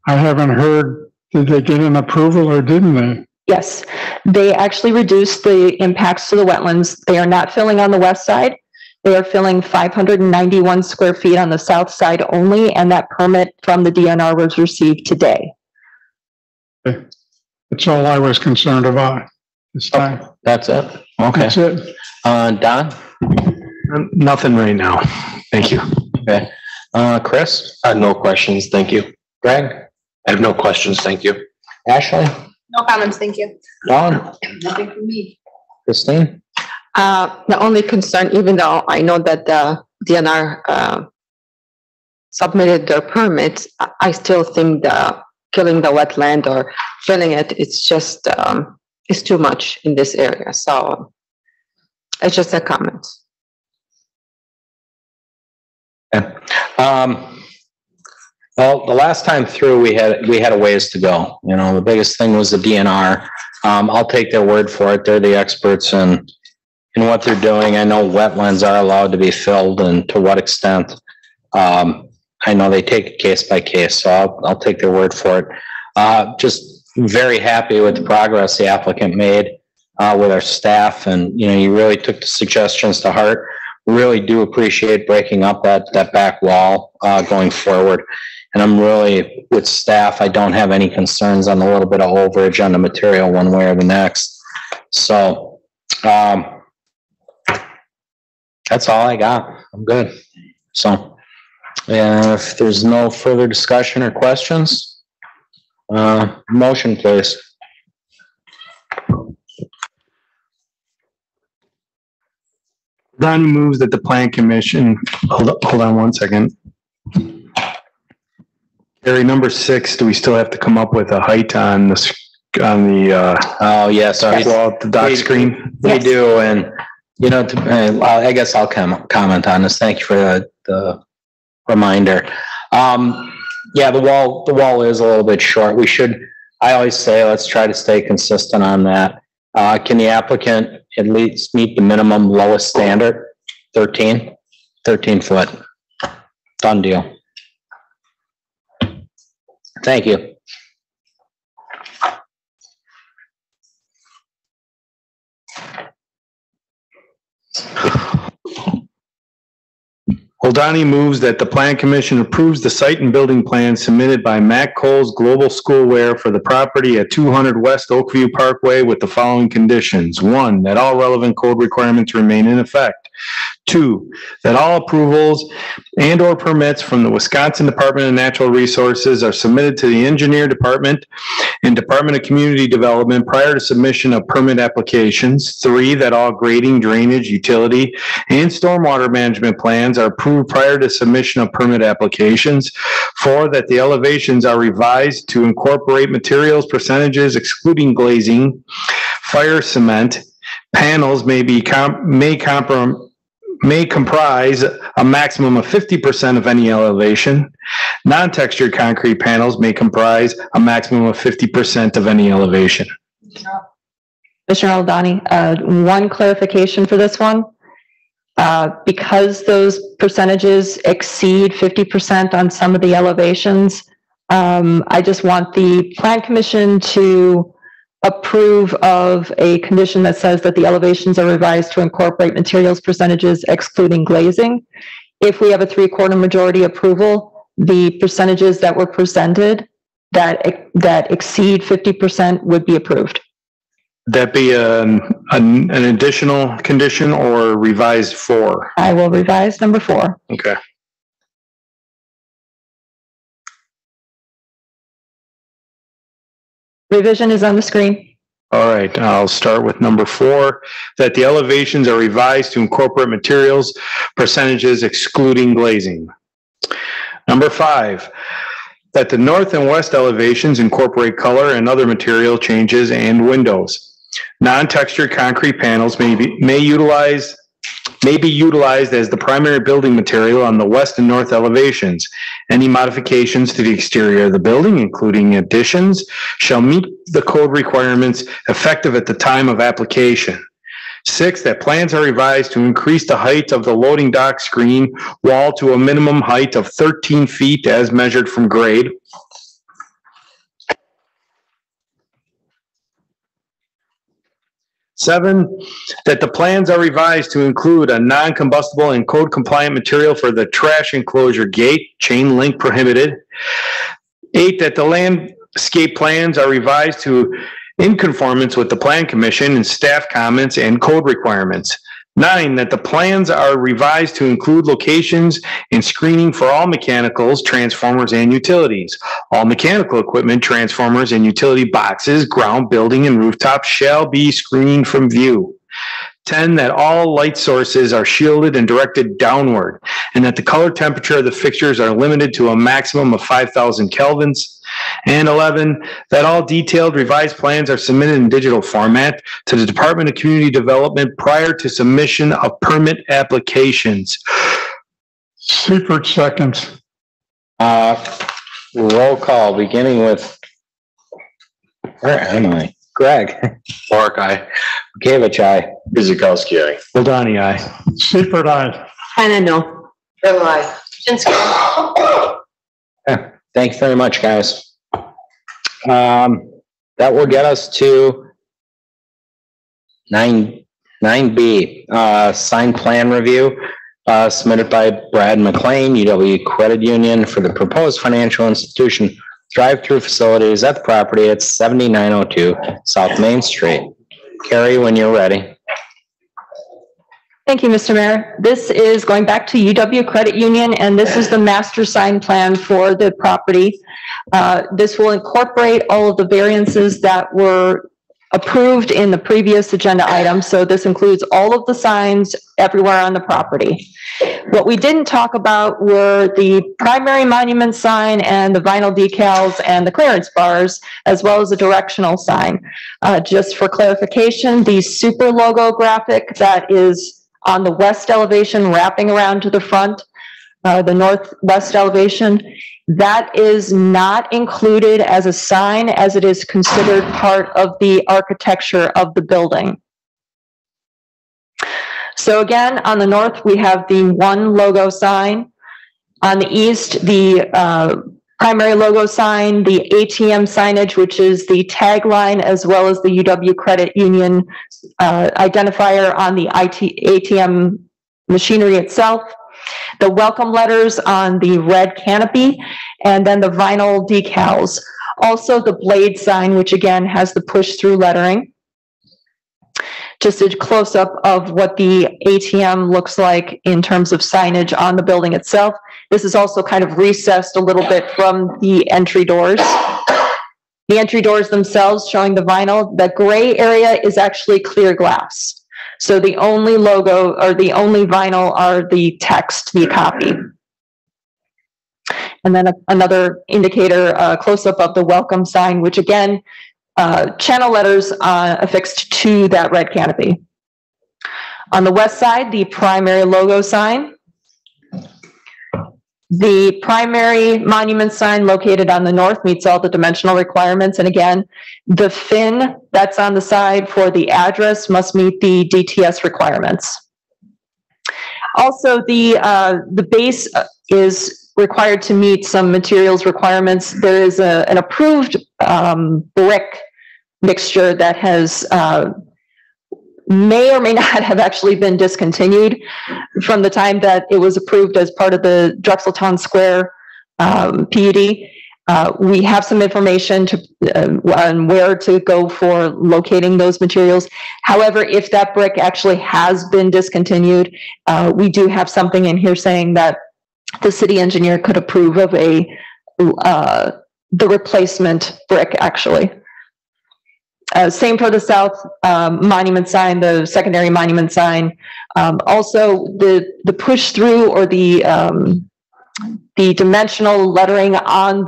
E: I haven't heard, did they get an approval or didn't they?
B: Yes, they actually reduced the impacts to the wetlands. They are not filling on the west side. They are filling 591 square feet on the south side only, and that permit from the DNR was received today.
E: Okay. That's all I was concerned about this time.
A: That's it? Okay.
E: That's it.
A: Don?
F: Nothing right now. Thank you.
A: Okay. Chris?
J: I have no questions, thank you.
A: Greg?
J: I have no questions, thank you.
A: Ashley?
I: No comments, thank you.
A: Dawn?
D: Nothing for me.
A: Christine?
C: The only concern, even though I know that the DNR submitted their permits, I still think killing the wetland or filling it, it's just, it's too much in this area. So it's just a comment.
A: Okay. Well, the last time through, we had a ways to go. The biggest thing was the DNR. I'll take their word for it. They're the experts in what they're doing. I know wetlands are allowed to be filled, and to what extent. I know they take it case by case, so I'll take their word for it. Just very happy with the progress the applicant made with our staff, and you really took the suggestions to heart. Really do appreciate breaking up that back wall going forward. And I'm really, with staff, I don't have any concerns on the little bit of overage on the material one way or the next. So that's all I got. I'm good. So if there's no further discussion or questions, motion, please.
F: Donnie moves that the Plan Commission, hold on one second. Carrie, number 6, do we still have to come up with a height on the
A: oh, yes,
F: well, the dock screen?
A: We do, and I guess I'll comment on this. Thank you for the reminder. Yeah, the wall is a little bit short. I always say, let's try to stay consistent on that. Can the applicant at least meet the minimum lowest standard? 13 foot. Done deal. Thank you.
F: Donnie moves that the Plan Commission approves the site and building plan submitted by Matt Coles Global Schoolware for the property at 200 West Oakview Parkway with the following conditions. 1, that all relevant code requirements remain in effect. 2, that all approvals and/or permits from the Wisconsin Department of Natural Resources are submitted to the Engineer Department and Department of Community Development prior to submission of permit applications. 3, that all grading, drainage, utility, and stormwater management plans are approved prior to submission of permit applications. 4, that the elevations are revised to incorporate materials percentages excluding glazing, fire cement. Panels may comprise a maximum of 50% of any elevation. Non-textured concrete panels may comprise a maximum of 50% of any elevation.
B: Commissioner Aldani, one clarification for this one. Because those percentages exceed 50% on some of the elevations, I just want the Plan Commission to approve of a condition that says that the elevations are revised to incorporate materials percentages excluding glazing. If we have a 3/4 majority approval, the percentages that were presented that exceed 50% would be approved.
F: That be an additional condition or revised 4?
B: I will revise number 4.
F: Okay.
B: Revision is on the screen.
F: All right, I'll start with number 4, that the elevations are revised to incorporate materials percentages excluding glazing. Number 5, that the north and west elevations incorporate color and other material changes and windows. Non-textured concrete panels may be utilized as the primary building material on the west and north elevations. Any modifications to the exterior of the building, including additions, shall meet the code requirements effective at the time of application. 6, that plans are revised to increase the height of the loading dock screen wall to a minimum height of 13 feet as measured from grade. 7, that the plans are revised to include a non-combustible and code-compliant material for the trash enclosure gate, chain link prohibited. 8, that the landscape plans are revised to in conformance with the Plan Commission and staff comments and code requirements. 9, that the plans are revised to include locations and screening for all mechanicals, transformers, and utilities. All mechanical equipment, transformers, and utility boxes, ground, building, and rooftops shall be screened from view. 10, that all light sources are shielded and directed downward, and that the color temperature of the fixtures are limited to a maximum of 5,000 kelvins. And 11, that all detailed revised plans are submitted in digital format to the Department of Community Development prior to submission of permit applications.
E: Seifert seconds.
A: Roll call, beginning with, where am I? Greg.
J: Clark, aye.
A: Gavich, aye.
F: Guzikowski, aye. Aldani, aye.
E: Seifert, aye.
C: Hannah, no. Bill, aye.
A: Thanks very much, guys. That will get us to 9B, signed plan review, submitted by Brad McLean, UW Credit Union, for the proposed financial institution drive-through facilities at the property at 7902 South Main Street. Carrie, when you're ready.
B: Thank you, Mr. Mayor. This is going back to UW Credit Union, and this is the master sign plan for the property. This will incorporate all of the variances that were approved in the previous agenda item. So this includes all of the signs everywhere on the property. What we didn't talk about were the primary monument sign and the vinyl decals and the clearance bars, as well as a directional sign. Just for clarification, the super logo graphic that is on the west elevation wrapping around to the front, the northwest elevation, that is not included as a sign, as it is considered part of the architecture of the building. So again, on the north, we have the one logo sign. On the east, the primary logo sign, the ATM signage, which is the tagline, as well as the UW Credit Union identifier on the ATM machinery itself, the welcome letters on the red canopy, and then the vinyl decals. Also the blade sign, which again has the push-through lettering. Just a close-up of what the ATM looks like in terms of signage on the building itself. This is also kind of recessed a little bit from the entry doors. The entry doors themselves showing the vinyl. The gray area is actually clear glass. So the only logo or the only vinyl are the text, the copy. And then another indicator, close-up of the welcome sign, which again, channel letters affixed to that red canopy. On the west side, the primary logo sign. The primary monument sign located on the north meets all the dimensional requirements. And again, the fin that's on the side for the address must meet the DTS requirements. Also, the base is required to meet some materials requirements. There is an approved brick mixture that has may or may not have actually been discontinued from the time that it was approved as part of the Drexel Town Square PUD. We have some information on where to go for locating those materials. However, if that brick actually has been discontinued, we do have something in here saying that the city engineer could approve of the replacement brick, actually. Same for the south monument sign, the secondary monument sign. Also, the push through or the dimensional lettering on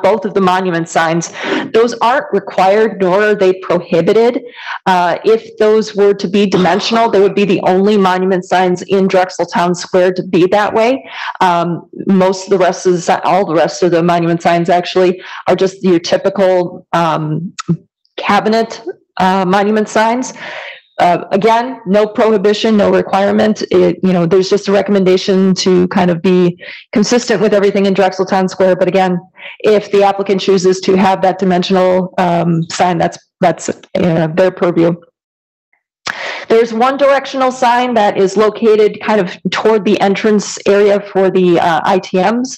B: both of the monument signs, those aren't required nor are they prohibited. If those were to be dimensional, they would be the only monument signs in Drexel Town Square to be that way. Most of the rest of all the rest of the monument signs actually are just your typical cabinet monument signs. Again, no prohibition, no requirement. There's just a recommendation to kind of be consistent with everything in Drexel Town Square. But again, if the applicant chooses to have that dimensional sign, that's their purview. There's one directional sign that is located kind of toward the entrance area for the ITMs.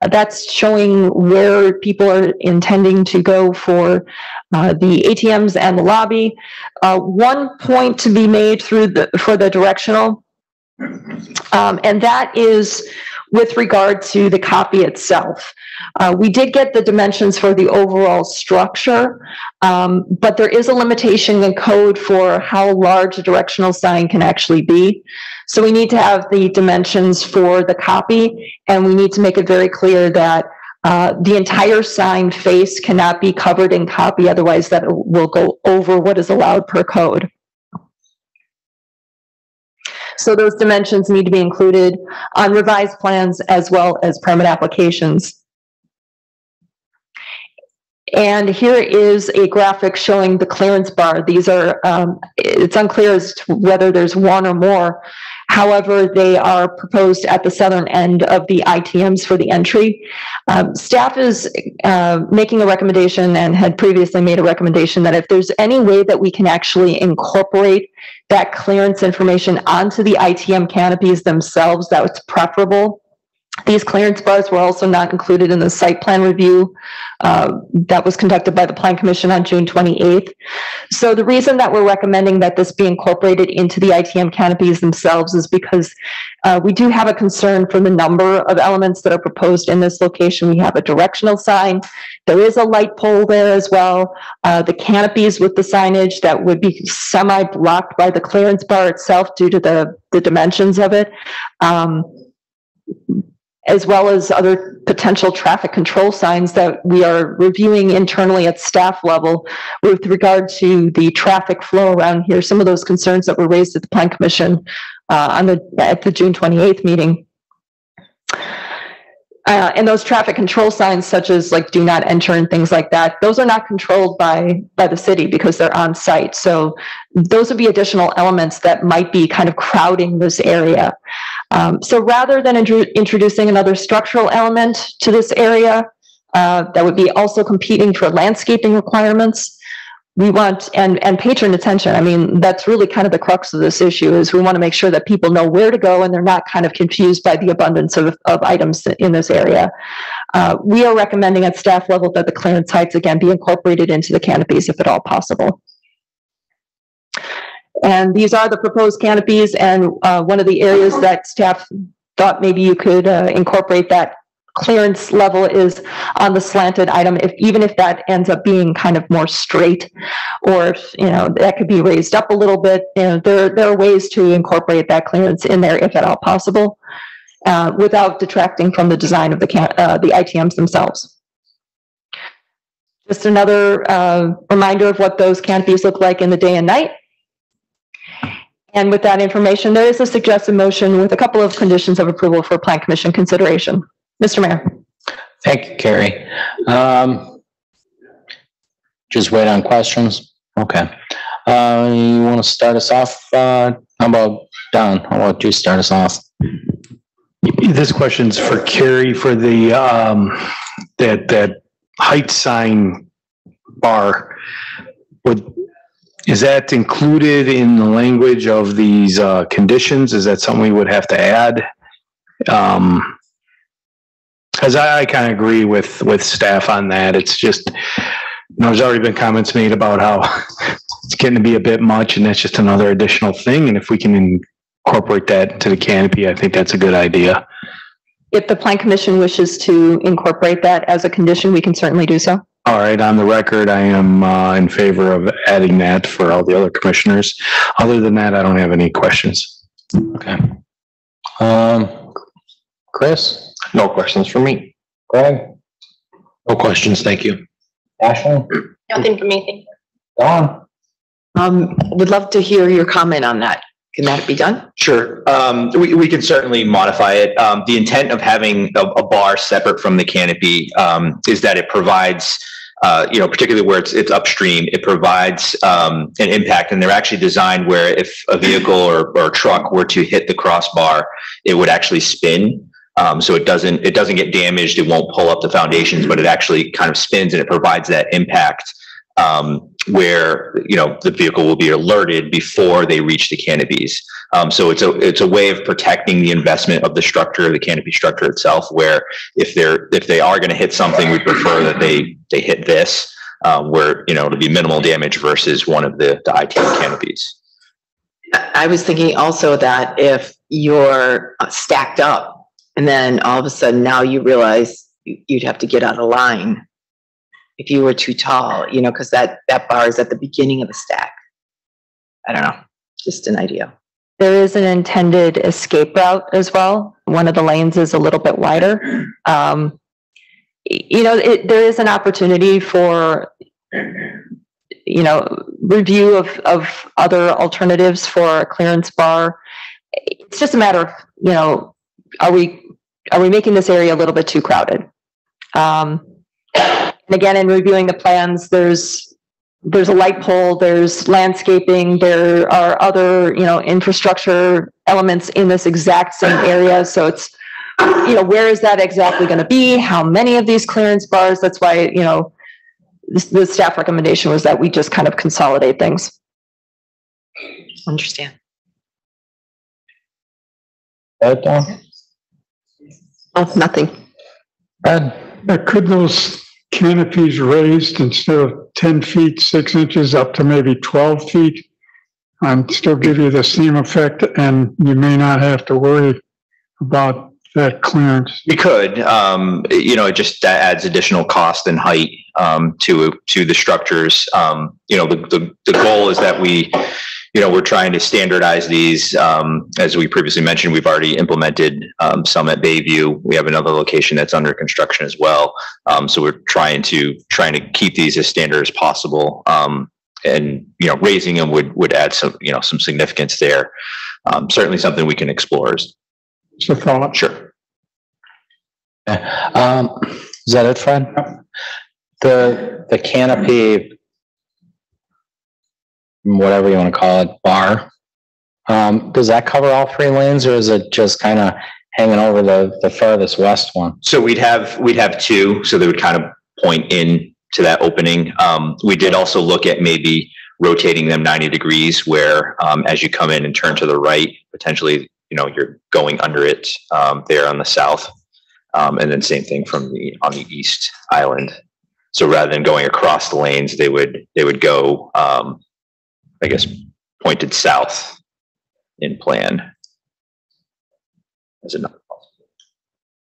B: That's showing where people are intending to go for the ATMs and the lobby. One point to be made for the directional, and that is with regard to the copy itself. We did get the dimensions for the overall structure, but there is a limitation in code for how large a directional sign can actually be. So we need to have the dimensions for the copy, and we need to make it very clear that the entire sign face cannot be covered in copy, otherwise that will go over what is allowed per code. So those dimensions need to be included on revised plans as well as permit applications. And here is a graphic showing the clearance bar. These are, it's unclear as to whether there's one or more. However, they are proposed at the southern end of the ITMs for the entry. Staff is making a recommendation and had previously made a recommendation that if there's any way that we can actually incorporate that clearance information onto the ITM canopies themselves, that was preferable. These clearance bars were also not included in the site plan review that was conducted by the Plan Commission on June 28th. So the reason that we're recommending that this be incorporated into the ITM canopies themselves is because we do have a concern for the number of elements that are proposed in this location. We have a directional sign. There is a light pole there as well. The canopies with the signage that would be semi-blocked by the clearance bar itself due to the dimensions of it. As well as other potential traffic control signs that we are reviewing internally at staff level with regard to the traffic flow around here. Some of those concerns that were raised at the Plan Commission at the June 28th meeting. And those traffic control signs, such as like do not enter and things like that, those are not controlled by the city because they're on site. So those would be additional elements that might be kind of crowding this area. So rather than introducing another structural element to this area that would be also competing for landscaping requirements, we want, and patron attention. I mean, that's really kind of the crux of this issue, is we want to make sure that people know where to go and they're not kind of confused by the abundance of items in this area. We are recommending at staff level that the clearance heights again be incorporated into the canopies if at all possible. And these are the proposed canopies, and one of the areas that staff thought maybe you could incorporate that clearance level is on the slanted item, even if that ends up being kind of more straight, or if, that could be raised up a little bit. There are ways to incorporate that clearance in there if at all possible, without detracting from the design of the ITMs themselves. Just another reminder of what those canopies look like in the day and night. And with that information, there is a suggested motion with a couple of conditions of approval for Plan Commission consideration. Mr. Mayor.
A: Thank you, Carrie. Just wait on questions. Okay. You want to start us off? How about Don? How about you start us off?
F: This question's for Carrie for the, that height sign bar. Is that included in the language of these, conditions? Is that something we would have to add? Cause I kind of agree with staff on that. It's just, there's already been comments made about how it's getting to be a bit much and that's just another additional thing. And if we can incorporate that into the canopy, I think that's a good idea.
B: If the Plan Commission wishes to incorporate that as a condition, we can certainly do so.
F: All right, on the record, I am in favor of adding that for all the other commissioners. Other than that, I don't have any questions.
A: Okay. Chris?
J: No questions for me.
A: Greg?
J: No questions, thank you.
A: Ashley?
I: Nothing for me, thank you.
A: Dawn?
L: Would love to hear your comment on that. Can that be done?
G: Sure. We can certainly modify it. The intent of having a bar separate from the canopy is that it provides, particularly where it's upstream, it provides an impact. And they're actually designed where if a vehicle or a truck were to hit the crossbar, it would actually spin. So it doesn't get damaged. It won't pull up the foundations, but it actually kind of spins and it provides that impact where, the vehicle will be alerted before they reach the canopies. So it's a way of protecting the investment of the structure, the canopy structure itself, where if they are going to hit something, we prefer that they hit this, where, it'll be minimal damage versus one of the ITM canopies.
L: I was thinking also that if you're stacked up and then all of a sudden now you realize you'd have to get out of line if you were too tall, because that bar is at the beginning of the stack. I don't know, just an idea.
B: There is an intended escape route as well. One of the lanes is a little bit wider. There is an opportunity for, review of other alternatives for a clearance bar. It's just a matter of, are we making this area a little bit too crowded? And again, in reviewing the plans, there's a light pole, there's landscaping, there are other, infrastructure elements in this exact same area. So it's, where is that exactly going to be? How many of these clearance bars? That's why, the staff recommendation was that we just kind of consolidate things.
L: Understand. Nothing.
E: Could those canopies raised instead of 10 feet, 6 inches up to maybe 12 feet and still give you the same effect, and you may not have to worry about that clearance?
G: We could, it just adds additional cost and height to the structures. The goal is that we're trying to standardize these. As we previously mentioned, we've already implemented some at Bayview. We have another location that's under construction as well. So we're trying to keep these as standard as possible. And raising them would add some significance there. Certainly something we can explore.
E: So thought.
G: Sure.
A: Is that it, Fred? The canopy, whatever you want to call it, bar, does that cover all 3 lanes, or is it just kind of hanging over the farthest west one?
G: So we'd have 2, so they would kind of point in to that opening. We did also look at maybe rotating them 90 degrees, where as you come in and turn to the right, potentially, you're going under it there on the south, and then same thing on the east island. So rather than going across the lanes, they would go, pointed south in plan. As another possibility.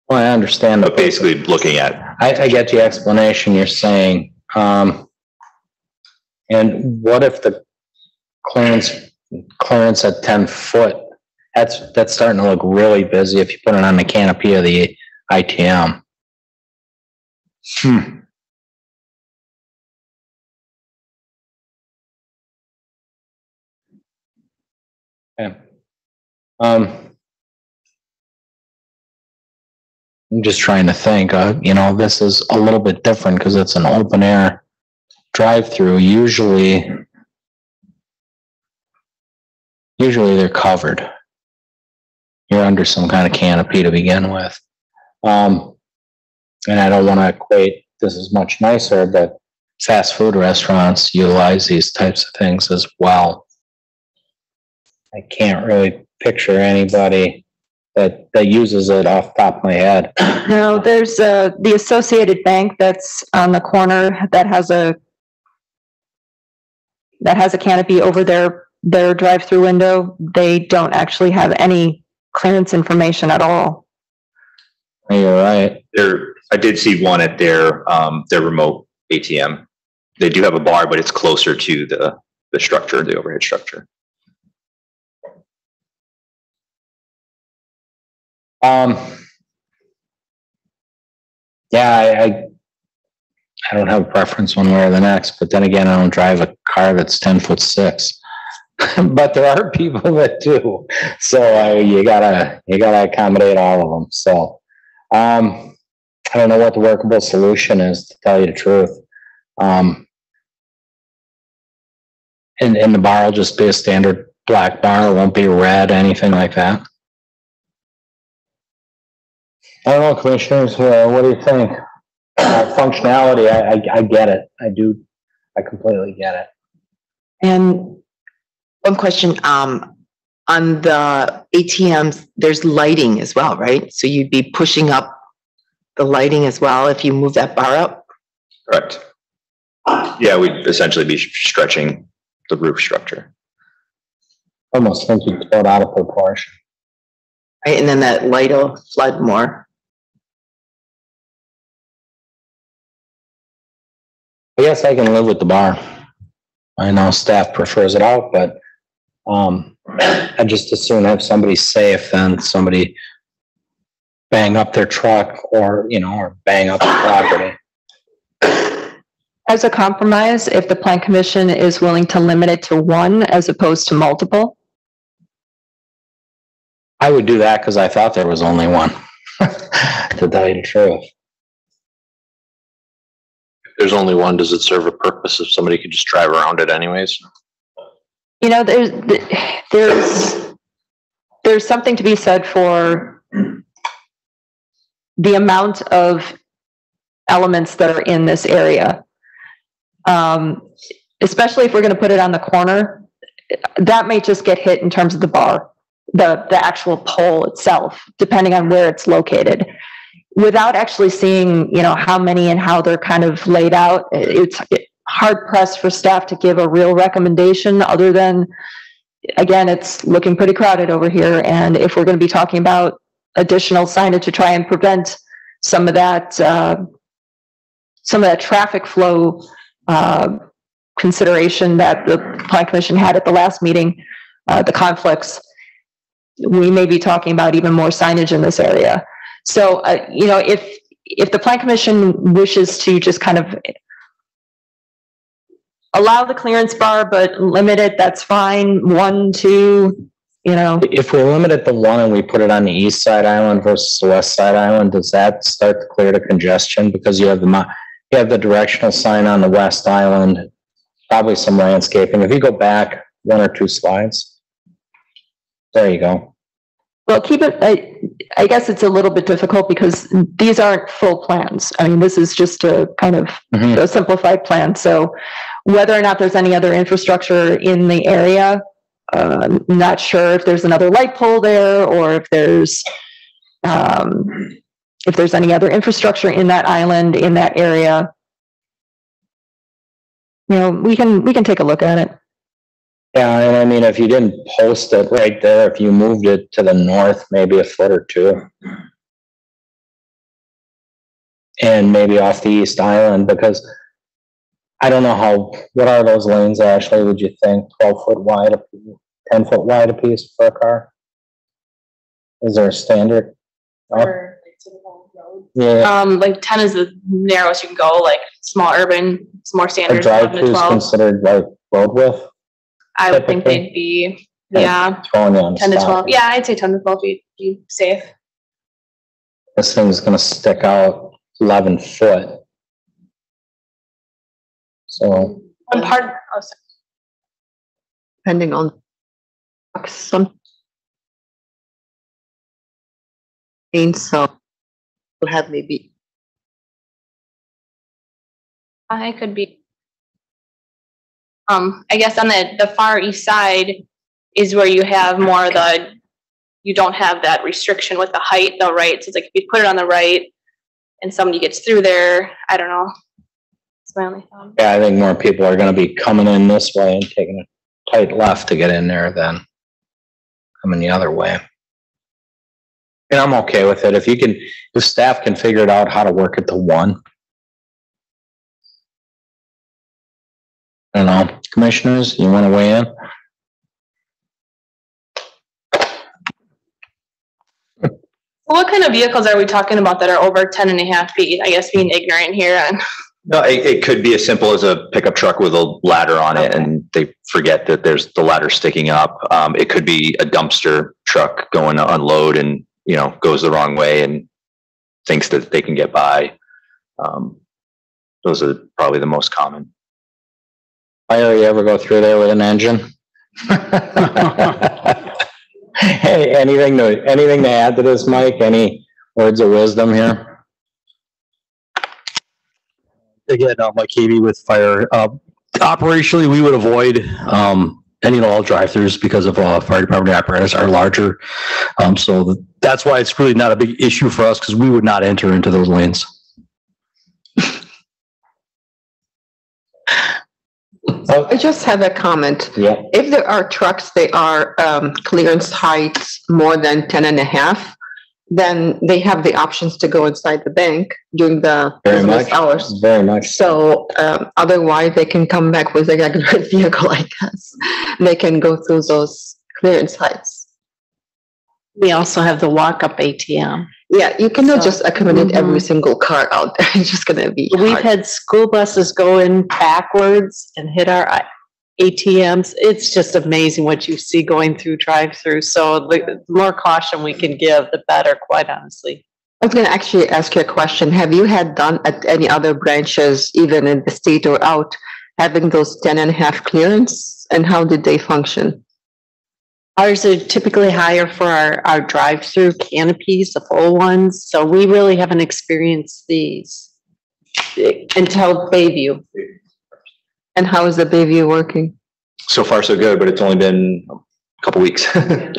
A: Well, I understand.
G: But basically looking at.
A: I get the explanation you're saying. And what if the clearance at 10 foot, that's starting to look really busy if you put it on the canopy of the ITM. Okay. I'm just trying to think, this is a little bit different because it's an open air drive-through. Usually they're covered. You're under some kind of canopy to begin with. And I don't want to equate this is much nicer, but fast food restaurants utilize these types of things as well. I can't really picture anybody that uses it off the top of my head.
B: No, there's the Associated Bank that's on the corner that has a canopy over their drive-through window. They don't actually have any clearance information at all.
A: You're right.
G: I did see one at their remote ATM. They do have a bar, but it's closer to the structure, the overhead structure.
A: Yeah, I don't have a preference one way or the next, but then again, I don't drive a car that's 10'6". But there are people that do, so you gotta accommodate all of them. So I don't know what the workable solution is, to tell you the truth. And the bar will just be a standard black bar. It won't be red, anything like that. I don't know, commissioners, what do you think? Functionality, I get it. I completely get it.
L: And one question, on the ATMs, there's lighting as well, right? So you'd be pushing up the lighting as well if you move that bar up?
G: Correct. Yeah, we'd essentially be stretching the roof structure.
A: Almost think you throw it out of proportion.
L: Right, and then that light will flood more.
A: I guess I can live with the bar. I know staff prefers it out, but I just as soon have somebody safe than somebody bang up their truck or bang up the property.
B: As a compromise, if the plan commission is willing to limit it to one as opposed to multiple?
A: I would do that because I thought there was only one, to tell you the truth.
J: If there's only one, does it serve a purpose if somebody could just drive around it anyways?
B: There's something to be said for the amount of elements that are in this area. Especially if we're going to put it on the corner, that may just get hit in terms of the bar, the actual pole itself, depending on where it's located. Without actually seeing, how many and how they're kind of laid out, it's hard pressed for staff to give a real recommendation other than, again, it's looking pretty crowded over here. And if we're going to be talking about additional signage to try and prevent some of that traffic flow consideration that the plan commission had at the last meeting, the conflicts, we may be talking about even more signage in this area. So, if the plan commission wishes to just kind of allow the clearance bar, but limit it, that's fine. 1, 2,
A: If we limit it to one and we put it on the east side island versus the west side island, does that start to clear the congestion? Because you have the directional sign on the west island, probably some landscaping. If you go back 1 or 2 slides, there you go.
B: Well, I guess it's a little bit difficult because these aren't full plans. I mean, this is just a kind of a simplified plan. So whether or not there's any other infrastructure in the area, not sure if there's another light pole there or if there's any other infrastructure in that island, in that area. We can take a look at it.
A: Yeah, and I mean, if you didn't post it right there, if you moved it to the north, maybe a foot or 2, and maybe off the east island, because I don't know what are those lanes, Ashley, would you think? 12 foot wide, 10 foot wide a piece for a car? Is there a standard?
I: For typical road? Yeah. 10 is the narrowest you can go, small urban, it's more standard.
A: A drive-through is considered road width?
I: I would think they'd be Yeah,
A: Throwing you on the
I: 10 to
A: spot.
I: 12. Yeah, I'd say 10 to 12 feet, be safe.
A: This thing's gonna stick out 11 foot. So,
I: One part, oh, sorry.
C: Depending on some. And so we'll have maybe.
I: I could be. I guess on the far east side is where you have more of the, you don't have that restriction with the height though, right? So it's like if you put it on the right and somebody gets through there, I don't know. That's my only thought.
A: yeah, I think more people are gonna be coming in this way and taking a tight left to get in there than coming the other way. And I'm okay with it. If staff can figure it out how to work it to one. I don't know, commissioners, you wanna weigh in?
I: What kind of vehicles are we talking about that are over 10 and a half feet? I guess being ignorant here and.
G: No, it could be as simple as a pickup truck with a ladder on it and they forget that there's the ladder sticking up. It could be a dumpster truck going to unload and, you know, goes the wrong way and thinks that they can get by. Those are probably the most common.
A: Fire, you ever go through there with an engine? Hey, anything to add to this, Mike? Any words of wisdom here?
K: Again, like KB with fire, operationally, we would avoid, any and all drive-throughs because of, fire department apparatus are larger. So that's why it's really not a big issue for us because we would not enter into those lanes.
C: I just have a comment.
A: Yeah.
C: If there are trucks, they are clearance heights more than 10 and a half, then they have the options to go inside the bank during the business hours.
A: Very much.
C: So otherwise, they can come back with a regular vehicle, I guess. They can go through those clearance heights.
H: We also have the walk-up ATM.
C: Yeah, you cannot
H: So-
C: just accommodate every single car out there. It's just gonna be
H: We've
C: hard.
H: had school buses go in backwards and hit our ATMs. It's just amazing what you see going through drive-through. So the more caution we can give, the better, quite honestly.
C: I was gonna actually ask you a question. Have you had done at any other branches, even in the state or out, having those 10 and a half clearance? And how did they function?
H: Ours are typically higher for our drive-through canopies, the full ones. So we really haven't experienced these until Bayview.
C: And how is the Bayview working?
G: So far, so good, but it's only been a couple weeks.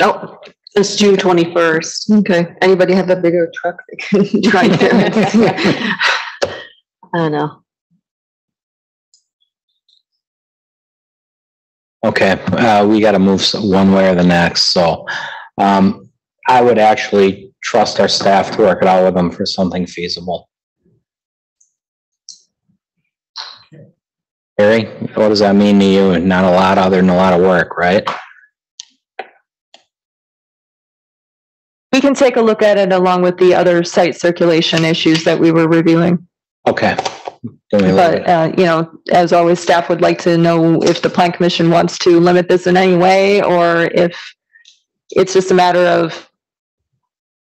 C: Oh,
H: Since June 21st.
C: okay. Anybody have a bigger truck they can drive there? I don't know.
A: Okay, we gotta move one way or the next, so, I would actually trust our staff to work it out with them for something feasible. Harry, what does that mean to you? Not a lot other than a lot of work, right?
B: We can take a look at it along with the other site circulation issues that we were reviewing.
A: Okay. Then we leave it.
B: But, you know, as always, staff would like to know if the plan commission wants to limit this in any way, or if it's just a matter of,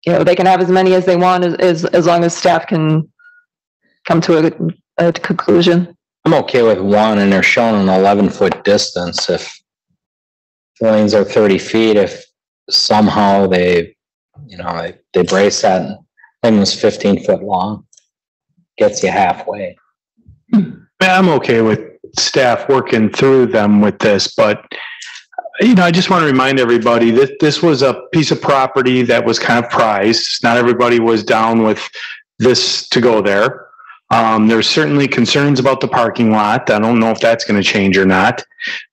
B: you know, they can have as many as they want as long as staff can come to a conclusion.
A: I'm okay with one, and they're showing an 11-foot distance. If the lanes are 30 feet, if somehow they, you know, they brace that, thing was 15 foot long, gets you halfway.
F: I'm okay with staff working through them with this, but you know, I just want to remind everybody that this was a piece of property that was kind of prized. Not everybody was down with this to go there. There's certainly concerns about the parking lot. I don't know if that's going to change or not.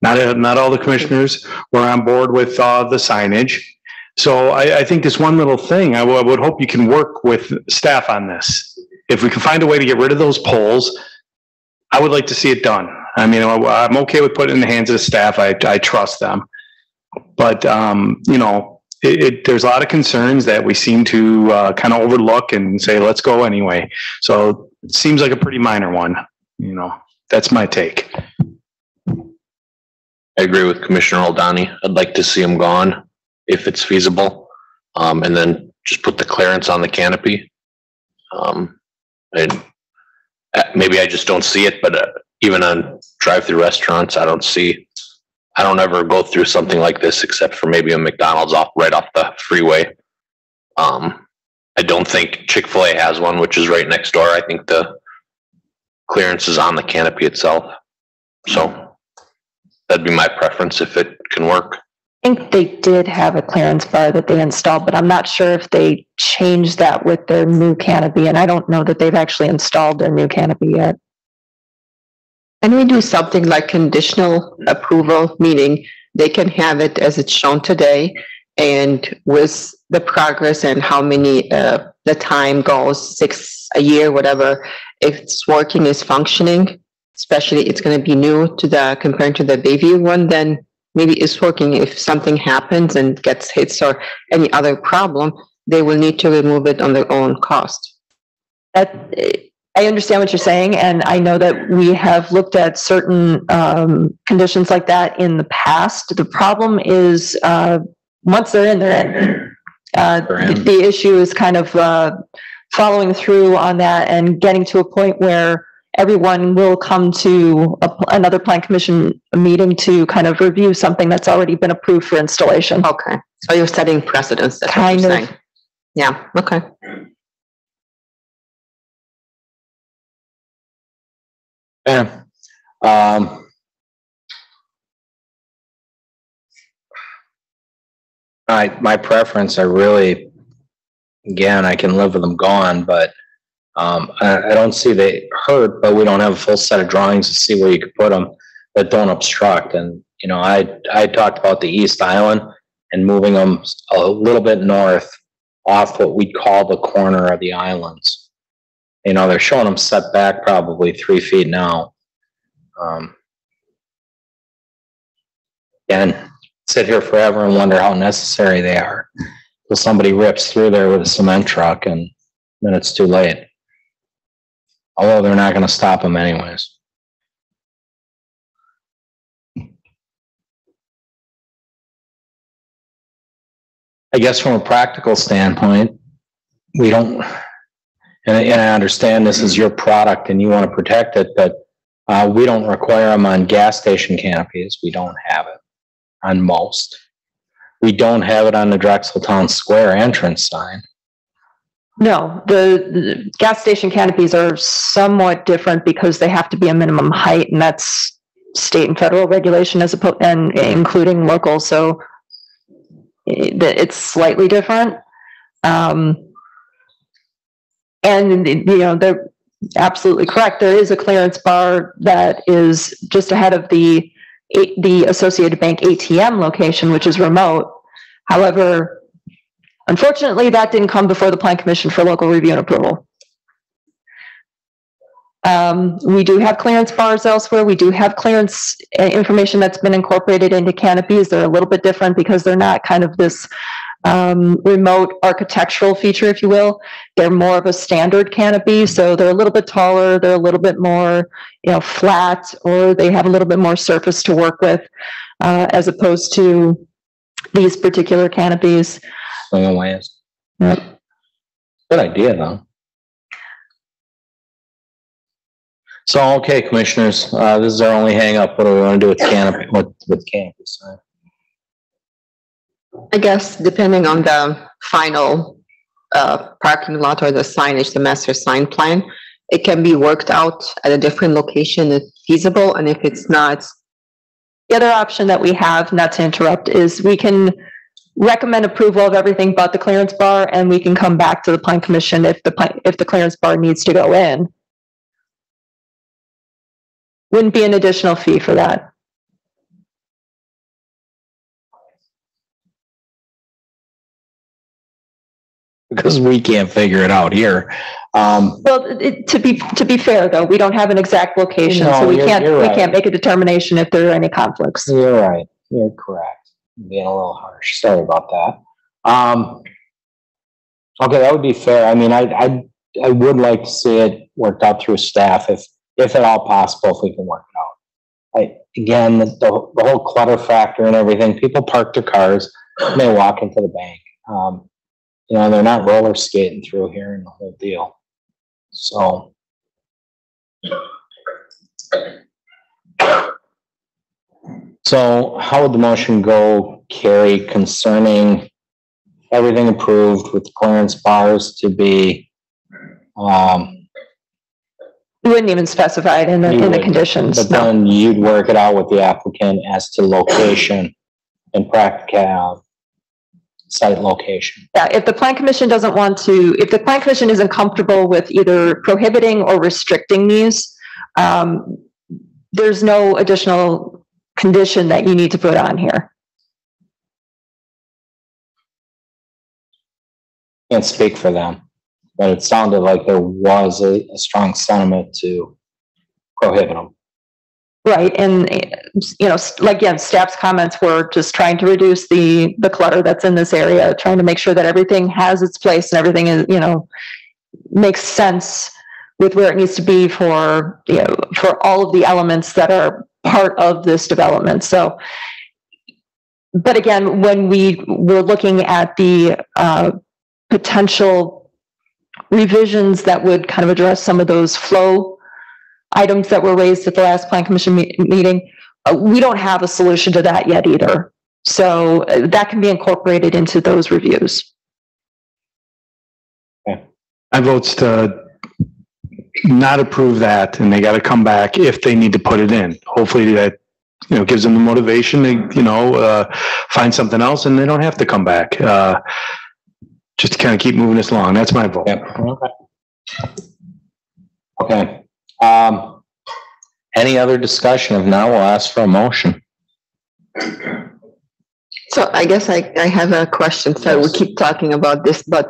F: Not all the commissioners were on board with the signage. So I think this one little thing, I would hope you can work with staff on this. If we can find a way to get rid of those poles, I would like to see it done. I mean, I'm okay with putting it in the hands of the staff. I trust them. But, you know, there's a lot of concerns that we seem to kind of overlook and say, let's go anyway. So it seems like a pretty minor one, you know, that's my take.
J: I agree with Commissioner O'Donnell. I'd like to see them gone if it's feasible. And then just put the clearance on the canopy. And maybe I just don't see it, but even on drive-through restaurants, I don't ever go through something like this except for maybe a McDonald's right off the freeway. I don't think Chick-fil-A has one, which is right next door. I think the clearance is on the canopy itself. So that'd be my preference if it can work.
B: I think they did have a clearance bar that they installed, but I'm not sure if they changed that with their new canopy, and I don't know that they've actually installed their new canopy yet.
C: And we do something like conditional approval, meaning they can have it as it's shown today, and with the progress and how many the time goes, 6 a year, whatever, if it's working, is functioning, especially it's going to be new to the compared to the Bayview one, then maybe it's working. If something happens and gets hits or any other problem, they will need to remove it on their own cost.
B: I understand what you're saying, and I know that we have looked at certain conditions like that in the past. The problem is once they're in, they're in. The issue is kind of following through on that and getting to a point where everyone will come to another plan commission meeting to kind of review something that's already been approved for installation.
C: Okay, so you're setting precedents. That's
B: kind
C: what
B: of.
C: you're saying. Yeah. Okay.
A: Yeah. My preference, I can live with them gone, but I don't see they hurt, but we don't have a full set of drawings to see where you could put them that don't obstruct. And, I talked about the East Island and moving them a little bit north off what we'd call the corner of the islands. They're showing them set back probably 3 feet now. And sit here forever and wonder how necessary they are. Till somebody rips through there with a cement truck and then it's too late. Although they're not going to stop them anyways. I guess from a practical standpoint, we don't, and I understand this is your product and you want to protect it, but we don't require them on gas station canopies. We don't have it on most. We don't have it on the Drexel Town Square entrance sign.
B: No, the gas station canopies are somewhat different because they have to be a minimum height, and that's state and federal regulation as opposed, and including local. So it's slightly different. And they're absolutely correct. There is a clearance bar that is just ahead of the Associated Bank ATM location, which is remote. However, unfortunately, that didn't come before the Plan Commission for local review and approval. We do have clearance bars elsewhere. We do have clearance information that's been incorporated into canopies. They're a little bit different because they're not kind of this remote architectural feature, if you will. They're more of a standard canopy, so they're a little bit taller, they're a little bit more, flat, or they have a little bit more surface to work with, as opposed to these particular canopies.
A: Yep. Good idea, though. So, okay, commissioners, this is our only hang up. What do we want to do with canopy, with canopies?
C: I guess depending on the final parking lot or the signage, the master sign plan, it can be worked out at a different location if feasible, and if it's not.
B: The other option that we have, not to interrupt, is we can recommend approval of everything but the clearance bar, and we can come back to the Plan Commission if the clearance bar needs to go in. Wouldn't be an additional fee for that.
A: Because we can't figure it out here.
B: Well, to be fair though, we don't have an exact location, so we can't make a determination if there are any conflicts.
A: You're right. You're correct. I'm being a little harsh. Sorry about that. Okay, that would be fair. I mean, I would like to see it worked out through staff if at all possible, if we can work it out. again, the whole clutter factor and everything, people park their cars and they walk into the bank. You know, they're not roller skating through here and the whole deal. So. So how would the motion go, Carrie, concerning everything approved with clearance bars to be,
B: You wouldn't even specify it in the conditions.
A: but then you'd work it out with the applicant as to location and practical site location.
B: Yeah, if the plan commission doesn't want to, if the plan commission isn't comfortable with either prohibiting or restricting these, there's no additional condition that you need to put on here.
A: Can't speak for them, but it sounded like there was a strong sentiment to prohibit them.
B: Right, and you know, like again, staff's comments were just trying to reduce the clutter that's in this area, trying to make sure that everything has its place and everything is, you know, makes sense with where it needs to be for, you know, for all of the elements that are part of this development. So, but again, when we were looking at the potential revisions that would kind of address some of those flow items that were raised at the last plan commission meeting, we don't have a solution to that yet either. So that can be incorporated into those reviews.
A: Okay.
F: I votes to not approve that, and they got to come back if they need to put it in. Hopefully that, you know, gives them the motivation to, you know, find something else, and they don't have to come back. Just to kind of keep moving this along. That's my vote.
A: Yep. Okay. Any other discussion? If not, we'll ask for a motion.
C: So I guess I have a question. So we keep talking about this, but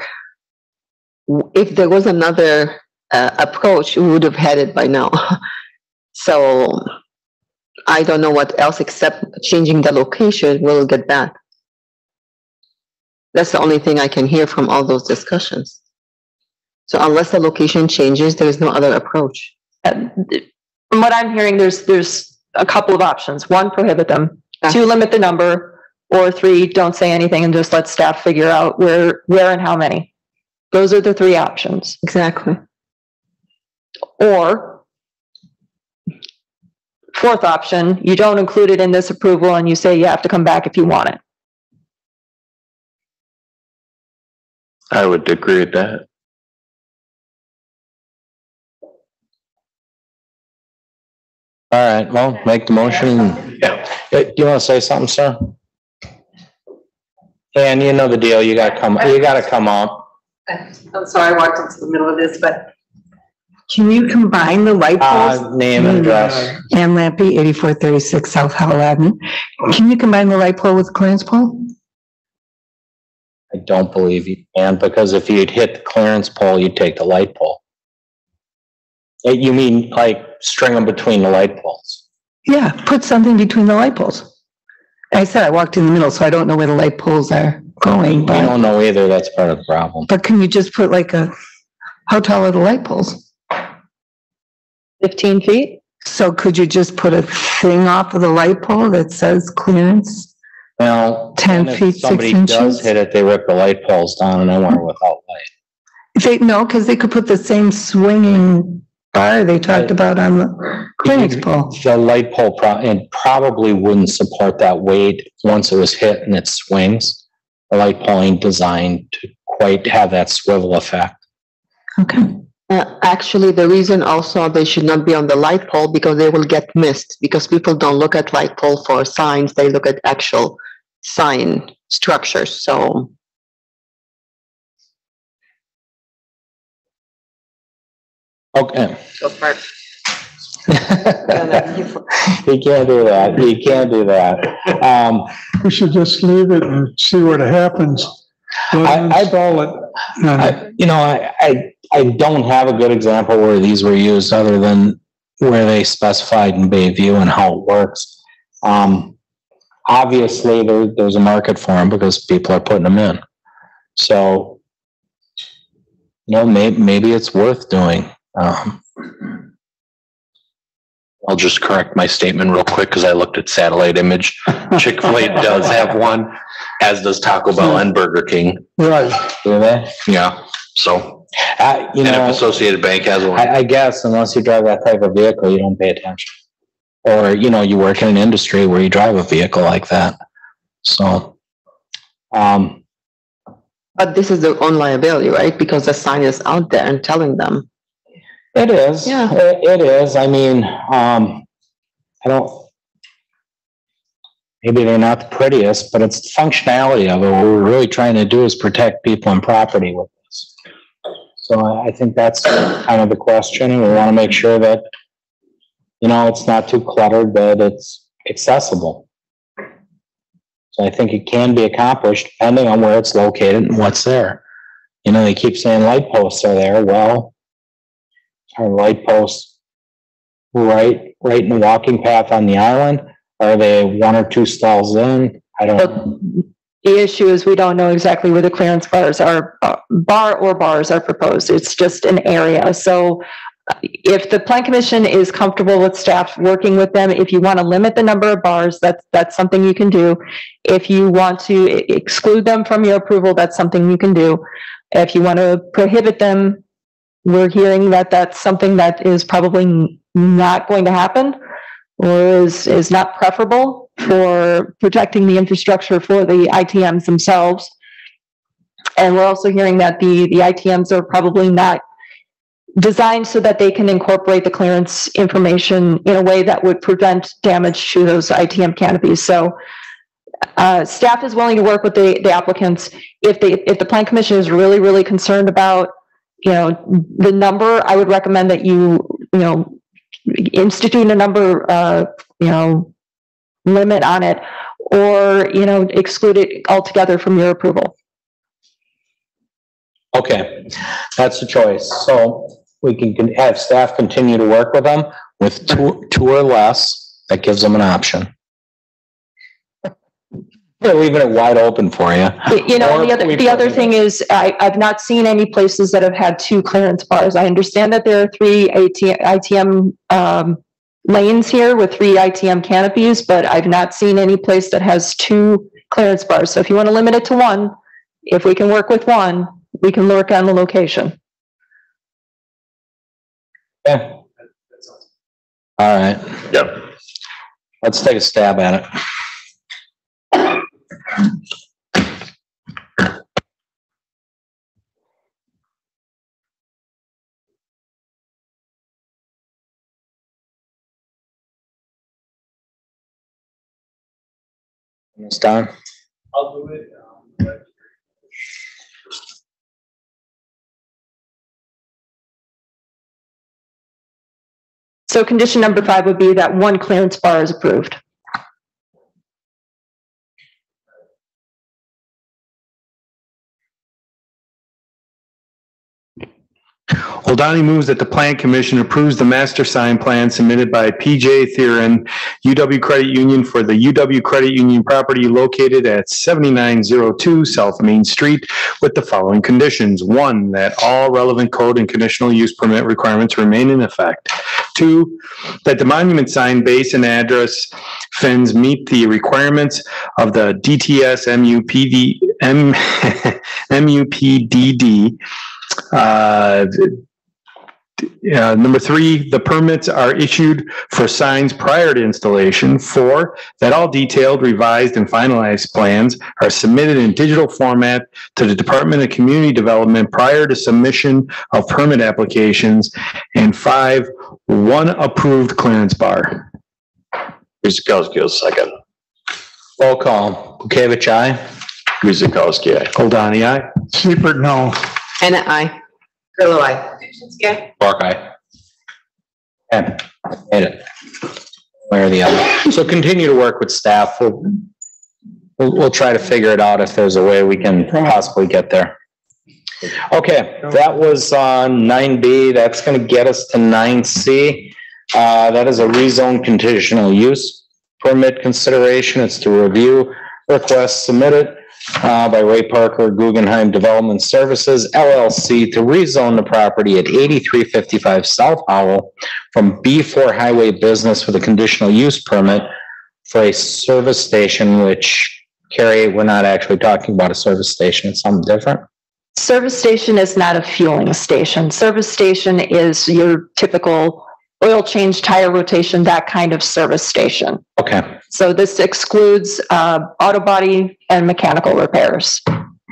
C: if there was another approach, we would have had it by now. So I don't know what else except changing the location will get that. That's the only thing I can hear from all those discussions. So unless the location changes, there is no other approach.
B: From what I'm hearing, there's a couple of options. One, prohibit them. Two, limit the number. Or three, don't say anything and just let staff figure out where and how many. Those are the three options.
C: Exactly.
B: Or fourth option, you don't include it in this approval and you say you have to come back if you want it.
J: I would agree with that.
A: All right, well, make the motion.
J: Yeah.
A: Do you want to say something, sir? And you know the deal, you gotta come up.
M: I'm sorry, I walked into the middle of this, but can you combine the light poles?
A: Name and address.
M: Ann Lampy, 8436 South Howell Avenue. Can you combine the light pole with the clearance pole?
A: I don't believe you can, because if you'd hit the clearance pole, you'd take the light pole. You mean like string them between the light poles?
M: Yeah, put something between the light poles. I said I walked in the middle, so I don't know where the light poles are going,
A: I
M: but,
A: don't know either, that's part of the problem.
M: but can you just put like how tall are the light poles?
B: 15 feet?
M: So could you just put a thing off of the light pole that says clearance?
A: Well,
M: 10
A: if
M: feet, 6
A: somebody
M: inches?
A: does hit it, they rip the light poles down and I want it without light.
M: No, because they could put the same swinging bar they talked about on the clearance pole.
A: The light pole probably wouldn't support that weight once it was hit and it swings. The light pole ain't designed to quite have that swivel effect.
M: Okay.
C: Actually, the reason also they should not be on the light pole because they will get missed, because people don't look at light pole for signs, they look at actual sign structures, so.
A: Okay.
C: Go for it.
A: You can't do that. You can't do that.
E: We should just leave it and see what happens.
A: I
E: Install it.
A: I don't have a good example where these were used other than where they specified in Bayview and how it works. Obviously, there's a market for them because people are putting them in. So, maybe it's worth doing.
J: I'll just correct my statement real quick because I looked at satellite image. Chick-fil-A does have one, as does Taco Bell and Burger King.
E: Right.
A: Do they?
J: Yeah, so,
A: You
J: and if
A: know,
J: Associated Bank has one.
A: I guess unless you drive that type of vehicle, you don't pay attention. Or, you know, you work in an industry where you drive a vehicle like that. So,
C: But this is their own liability, right? Because the sign is out there and telling them.
A: it is.
C: Yeah.
A: It is. I mean, I don't, maybe they're not the prettiest, but it's the functionality of it. What we're really trying to do is protect people and property with this. So I think that's kind of the question, and we want to make sure that, you know, it's not too cluttered, that it's accessible. So I think it can be accomplished depending on where it's located and what's there. You know, they keep saying light posts are there. Well, are light posts right in the walking path on the island? Are they 1 or 2 stalls in? I don't know.
B: The issue is we don't know exactly where the clearance bars are, bars are proposed. It's just an area. So if the Plan Commission is comfortable with staff working with them, if you want to limit the number of bars, that's something you can do. If you want to exclude them from your approval, that's something you can do. If you want to prohibit them, we're hearing that that's something that is probably not going to happen, or is not preferable for protecting the infrastructure for the ITMs themselves. And we're also hearing that the ITMs are probably not designed so that they can incorporate the clearance information in a way that would prevent damage to those ITM canopies. So staff is willing to work with the applicants. If the Plan Commission is really, really concerned about, you know, the number, I would recommend that you institute a number, limit on it, or, exclude it altogether from your approval.
A: Okay, that's the choice. So we can have staff continue to work with them with two or less. That gives them an option. We're leaving it wide open for you.
B: The other thing is, I've not seen any places that have had 2 clearance bars. I understand that there are 3 ITM lanes here with 3 ITM canopies, but I've not seen any place that has 2 clearance bars. So if you want to limit it to 1, if we can work with 1, we can work on the location.
A: Yeah. All right.
J: Yep.
A: Let's take a stab at it. It's done.
F: I'll do it.
B: So condition number 5 would be that 1 clearance bar is approved.
F: Oldani moves that the Plan Commission approves the master sign plan submitted by PJ Theron, UW Credit Union for the UW Credit Union property located at 7902 South Main Street with the following conditions. 1, that all relevant code and conditional use permit requirements remain in effect. 2, that the monument sign base and address fins meet the requirements of the DTS MUPDD. Number 3, the permits are issued for signs prior to installation. 4, that all detailed, revised, and finalized plans are submitted in digital format to the Department of Community Development prior to submission of permit applications. And 5, 1 approved clearance bar.
J: Guzekowski, second.
A: Roll call. Bukevich, aye.
J: Guzekowski, aye.
F: Oldani, aye.
E: Seibert, no.
C: Anna, I.
L: Grillo, aye.
J: Clark, aye.
A: Okay, made it. One or the other. So continue to work with staff. We'll try to figure it out if there's a way we can possibly get there. Okay, that was 9B. That's going to get us to 9C. That is a rezone conditional use permit consideration. It's to review requests submitted by Ray Parker Guggenheim Development Services LLC to rezone the property at 8355 South Howell from B4 Highway Business with a conditional use permit for a service station, which, Carrie, we're not actually talking about a service station. It's something different.
B: Service station is not a fueling station. Service station is your typical oil change, tire rotation, that kind of service station.
A: Okay.
B: So this excludes auto body and mechanical repairs.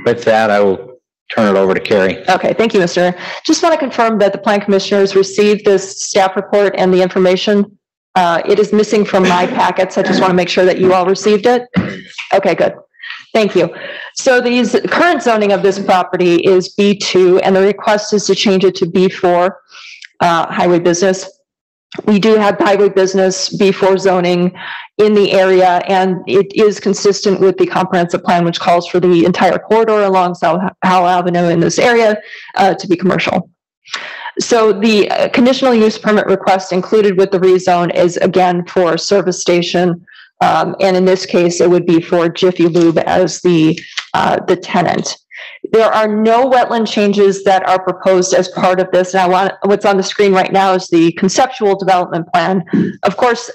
A: With that, I will turn it over to Carrie.
B: Okay, thank you, Mr. Just want to confirm that the plan commissioners received this staff report and the information. It is missing from my packets. I just want to make sure that you all received it. Okay, good. Thank you. So the current zoning of this property is B2, and the request is to change it to B4, highway business. We do have highway business B4 zoning in the area, and it is consistent with the comprehensive plan, which calls for the entire corridor along South Howell Avenue in this area to be commercial. So the conditional use permit request included with the rezone is again for a service station. And in this case, it would be for Jiffy Lube as the tenant. There are no wetland changes that are proposed as part of this. And what's on the screen right now is the conceptual development plan. Of course,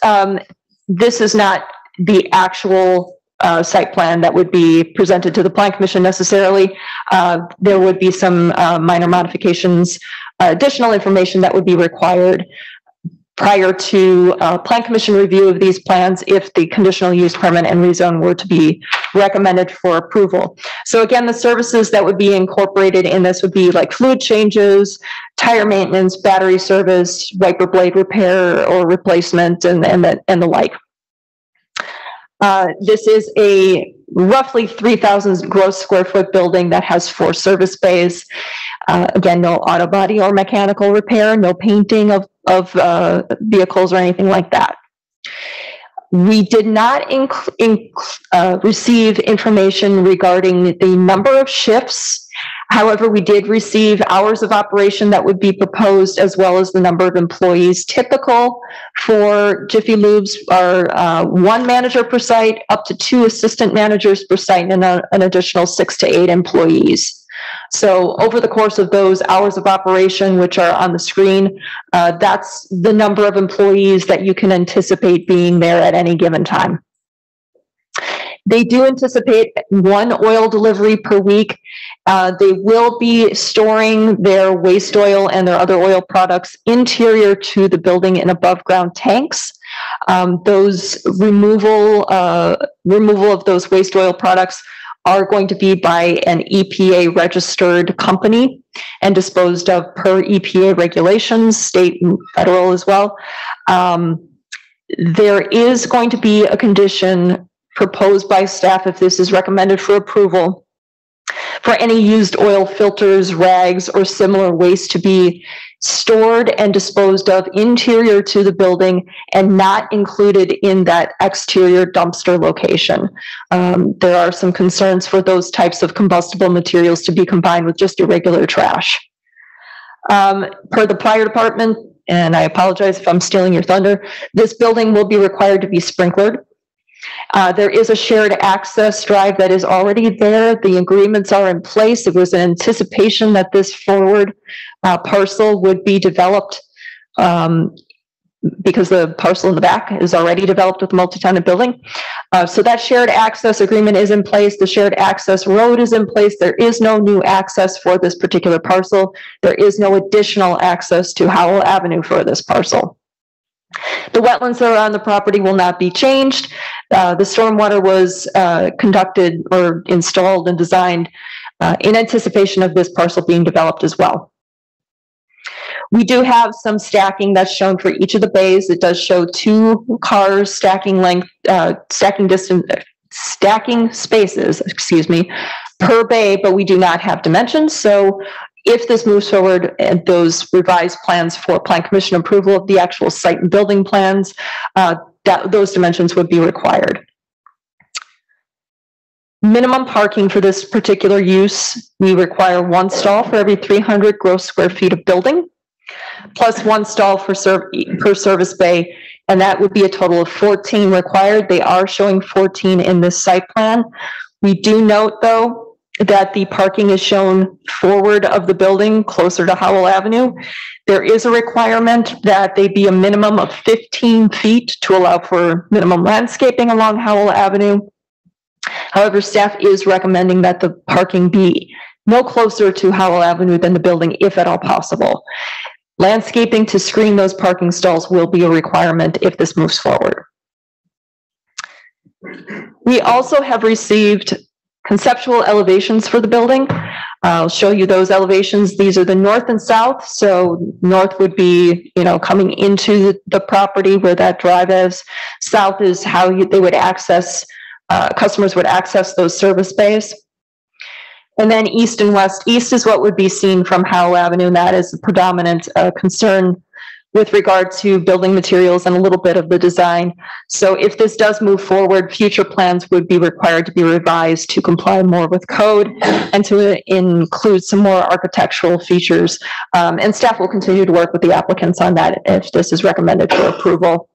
B: this is not the actual site plan that would be presented to the Plan Commission necessarily. There would be some minor modifications, additional information that would be required prior to Plan Commission review of these plans if the conditional use permit and rezone were to be recommended for approval. So again, the services that would be incorporated in this would be like fluid changes, tire maintenance, battery service, wiper blade repair or replacement, and the like. This is a roughly 3,000 gross square foot building that has 4 service bays. Again, no auto body or mechanical repair, no painting of vehicles or anything like that. We did not receive information regarding the number of shifts. However, we did receive hours of operation that would be proposed, as well as the number of employees. Typical for Jiffy Lubes are 1 manager per site, up to 2 assistant managers per site, and an additional 6 to 8 employees. So over the course of those hours of operation, which are on the screen, that's the number of employees that you can anticipate being there at any given time. They do anticipate 1 oil delivery per week. They will be storing their waste oil and their other oil products interior to the building in above ground tanks. Those removal of those waste oil products are going to be by an EPA registered company and disposed of per EPA regulations, state and federal as well. There is going to be a condition proposed by staff, if this is recommended for approval, for any used oil filters, rags, or similar waste to be stored and disposed of interior to the building and not included in that exterior dumpster location. There are some concerns for those types of combustible materials to be combined with just irregular trash. Per the fire department, and I apologize if I'm stealing your thunder, this building will be required to be sprinklered. There is a shared access drive that is already there. The agreements are in place. It was an anticipation that this forward parcel would be developed because the parcel in the back is already developed with a multi-tenant building. So that shared access agreement is in place. The shared access road is in place. There is no new access for this particular parcel. There is no additional access to Howell Avenue for this parcel. The wetlands that are on the property will not be changed. The stormwater was conducted or installed and designed in anticipation of this parcel being developed as well. We do have some stacking that's shown for each of the bays. It does show 2 cars stacking length, stacking distance, stacking spaces, excuse me, per bay, but we do not have dimensions. So if this moves forward and those revised plans for Plan Commission approval of the actual site and building plans, those dimensions would be required. Minimum parking for this particular use, we require 1 stall for every 300 gross square feet of building, plus 1 stall per service bay, and that would be a total of 14 required. They are showing 14 in this site plan. We do note, though, that the parking is shown forward of the building, closer to Howell Avenue. There is a requirement that they be a minimum of 15 feet to allow for minimum landscaping along Howell Avenue. However, staff is recommending that the parking be no closer to Howell Avenue than the building, if at all possible. Landscaping to screen those parking stalls will be a requirement if this moves forward. We also have received conceptual elevations for the building. I'll show you those elevations. These are the north and south. So north would be, coming into the property where that drive is. South is how they would access, customers would access those service bays. And then east and west. East is what would be seen from Howell Avenue, and that is a predominant concern with regard to building materials and a little bit of the design. So if this does move forward, future plans would be required to be revised to comply more with code and to include some more architectural features. And staff will continue to work with the applicants on that if this is recommended for approval.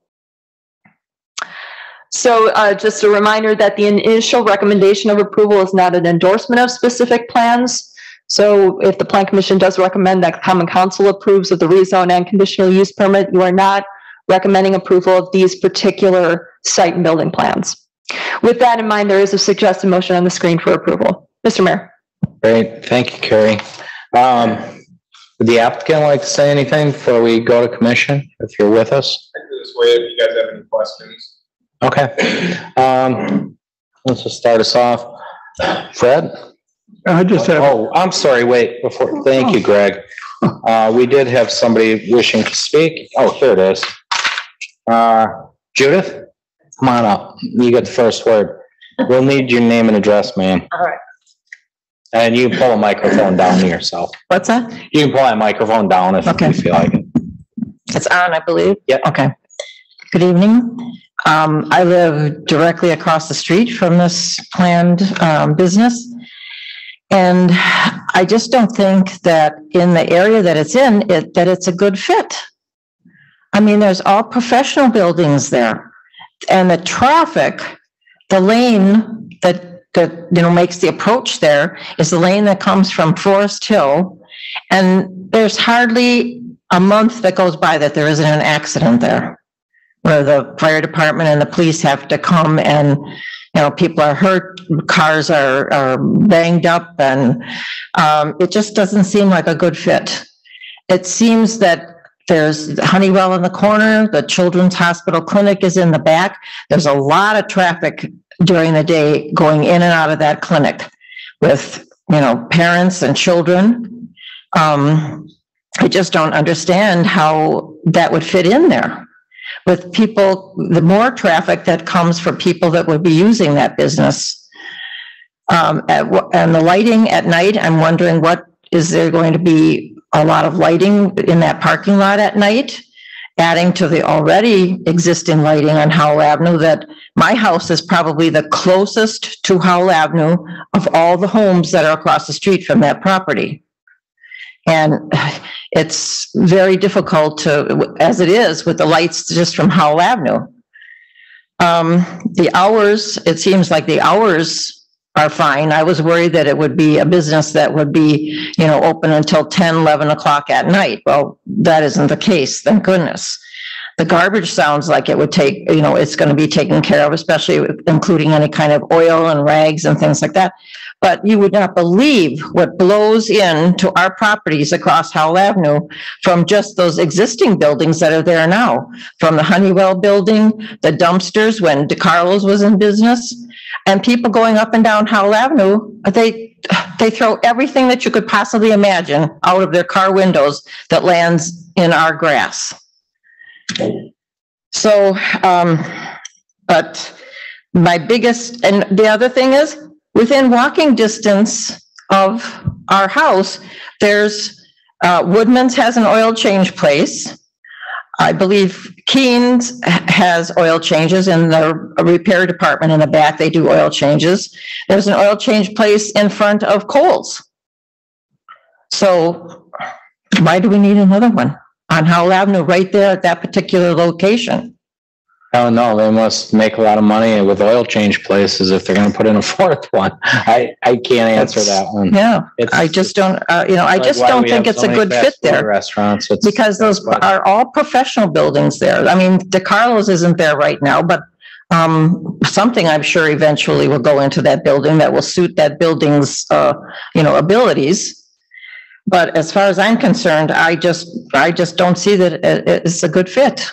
B: So just a reminder that the initial recommendation of approval is not an endorsement of specific plans. So if the Plan Commission does recommend that Common Council approves of the rezone and conditional use permit, you are not recommending approval of these particular site and building plans. With that in mind, there is a suggested motion on the screen for approval. Mr. Mayor.
A: Great, thank you, Carrie. Would the applicant like to say anything before we go to commission, if you're with us?
F: This way, if you guys have any questions.
A: Okay. Let's just start us off. Fred?
E: I just have.
A: Oh, I'm sorry, wait, thank you, Greg. We did have somebody wishing to speak. Oh, here it is. Judith, come on up. You get the first word. We'll need your name and address, ma'am.
M: All right.
A: And you can pull a microphone down to yourself.
M: What's that?
A: You can pull that microphone down if you feel like it.
M: It's on, I believe.
A: Yep.
M: Okay. Good evening. I live directly across the street from this planned business. And I just don't think that in the area that it's in, that it's a good fit. I mean, there's all professional buildings there. And the traffic, the lane that makes the approach there is the lane that comes from Forest Hill. And there's hardly a month that goes by that there isn't an accident there, where the fire department and the police have to come and people are hurt, cars are banged up, and it just doesn't seem like a good fit. It seems that there's Honeywell in the corner, the Children's Hospital Clinic is in the back. There's a lot of traffic during the day going in and out of that clinic with, parents and children. I just don't understand how that would fit in there. With people, the more traffic that comes for people that would be using that business. And the lighting at night, I'm wondering is there going to be a lot of lighting in that parking lot at night, adding to the already existing lighting on Howell Avenue, that my house is probably the closest to Howell Avenue of all the homes that are across the street from that property. And it's very difficult as it is with the lights just from Howell Avenue. The hours, it seems like the hours are fine. I was worried that it would be a business that would be, open until 10, 11 o'clock at night. Well, that isn't the case, thank goodness. The garbage sounds like it would take, it's going to be taken care of, especially including any kind of oil and rags and things like that. But you would not believe what blows into our properties across Howell Avenue from just those existing buildings that are there now. From the Honeywell building, the dumpsters when DeCarlo's was in business, and people going up and down Howell Avenue, they throw everything that you could possibly imagine out of their car windows that lands in our grass. So, but my biggest, and the other thing is, within walking distance of our house, there's Woodman's has an oil change place. I believe Keen's has oil changes in the repair department in the back. They do oil changes. There's an oil change place in front of Kohl's. So why do we need another one on Howell Avenue right there at that particular location?
A: Oh, no, they must make a lot of money with oil change places if they're gonna put in a fourth one. I can't answer that one.
M: Yeah,
A: It's-
M: I just don't, I
A: like
M: just
A: why
M: don't
A: we
M: think
A: have
M: it's
A: so
M: a
A: many
M: good
A: fast
M: fit
A: food
M: there.
A: Restaurants.
M: Because those are all professional buildings there. I mean, DeCarlo's isn't there right now, but something I'm sure eventually will go into that building that will suit that building's, abilities. But as far as I'm concerned, I just don't see that it's a good fit.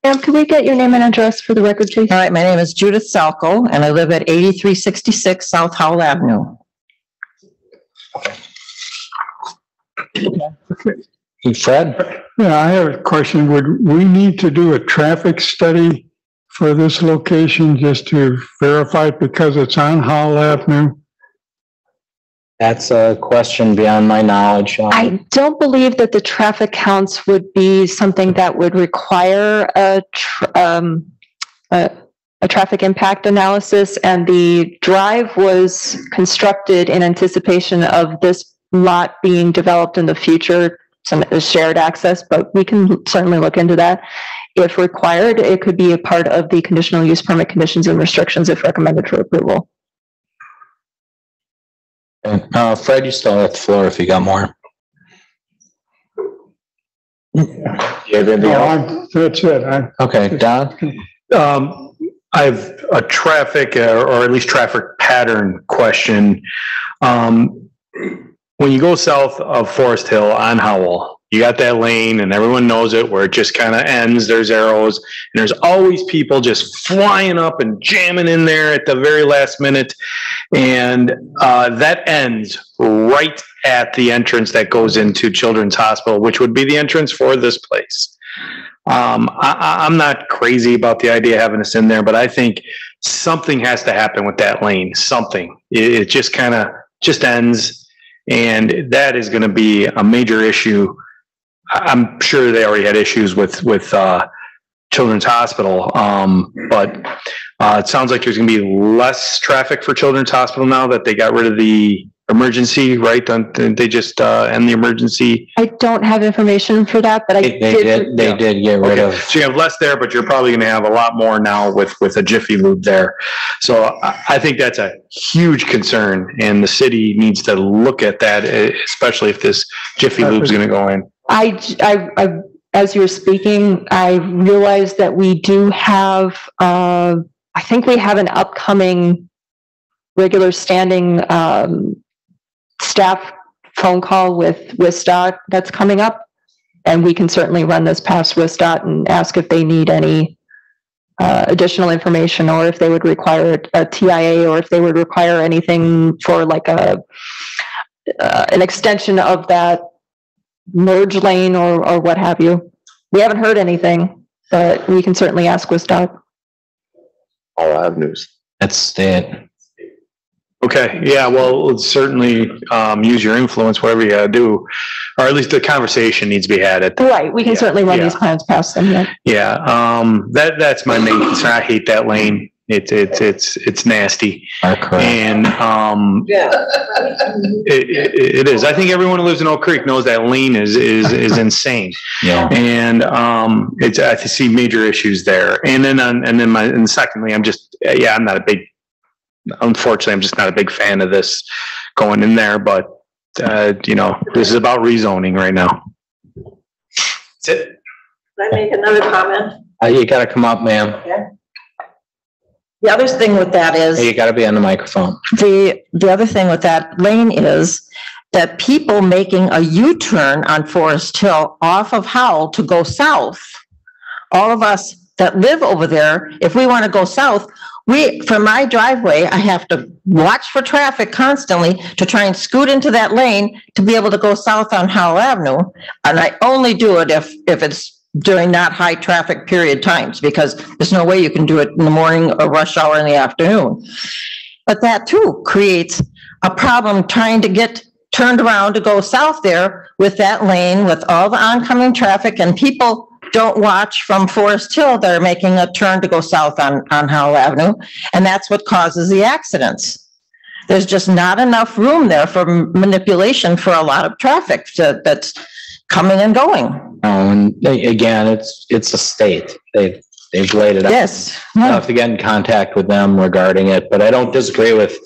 B: Ma'am, could we get your name and address for the record, please?
M: All right, my name is Judith Salco, and I live at 8366 South Howell Avenue.
A: Fred?
E: Yeah, I have a question. Would we need to do a traffic study for this location just to verify it because it's on Howell Avenue?
A: That's a question beyond my knowledge.
B: I don't believe that the traffic counts would be something that would require a traffic impact analysis, and the drive was constructed in anticipation of this lot being developed in the future, some shared access, but we can certainly look into that. If required, it could be a part of the conditional use permit conditions and restrictions if recommended for approval.
A: Fred, you still have the floor if you got more.
E: That's it.
A: Okay, Don?
F: I have a traffic or at least traffic pattern question. When you go south of Forest Hill on Howell, you got that lane and everyone knows it where it just kind of ends. There's arrows and there's always people just flying up and jamming in there at the very last minute. And that ends right at the entrance that goes into Children's Hospital, which would be the entrance for this place. I'm not crazy about the idea of having us in there, but I think something has to happen with that lane. Something. It just kind of just ends. And that is going to be a major issue. I'm sure they already had issues with Children's Hospital, but it sounds like there's going to be less traffic for Children's Hospital now that they got rid of the emergency, right? They just end the emergency.
B: I don't have information for that, but
A: They did get rid of.
F: So you have less there, but you're probably going to have a lot more now with a Jiffy Lube there. So I think that's a huge concern, and the city needs to look at that, especially if this Jiffy Lube is going to go in.
B: As you were speaking, I realized that we do have, I think we have an upcoming regular standing staff phone call with WISDOT that's coming up. And we can certainly run this past WISDOT and ask if they need any additional information, or if they would require a TIA, or if they would require anything for like an extension of that merge lane or what have you. We haven't heard anything, but we can certainly ask WISDOT.
J: All avenues.
A: That's it.
F: Okay, yeah, well, certainly use your influence, whatever you gotta do, or at least the conversation needs to be had at.
B: Right, we can certainly run these plans past them, yeah.
F: Yeah, that's my main concern. I hate that lane. It's nasty. And it is. I think everyone who lives in Oak Creek knows that lane is insane.
A: Yeah.
F: And I see major issues there. And then secondly, unfortunately, I'm just not a big fan of this going in there, but this is about rezoning right now. That's it.
D: Can I make another comment?
A: You gotta come up, ma'am.
D: Okay.
M: The other thing with that is.
A: You gotta be on the microphone.
M: The other thing with that lane is that people making a U-turn on Forest Hill off of Howell to go south, all of us that live over there, if we want to go south, from my driveway, I have to watch for traffic constantly to try and scoot into that lane to be able to go south on Howell Avenue. And I only do it if it's during not high traffic period times, because there's no way you can do it in the morning or rush hour in the afternoon. But that too creates a problem trying to get turned around to go south there with that lane, with all the oncoming traffic, and people don't watch from Forest Hill. They're making a turn to go south on Howell Avenue, and that's what causes the accidents. There's just not enough room there for manipulation for a lot of traffic that's coming and going.
A: And again, it's a state. they've laid it out.
M: Yes.
A: I'll have to get in contact with them regarding it, but I don't disagree with,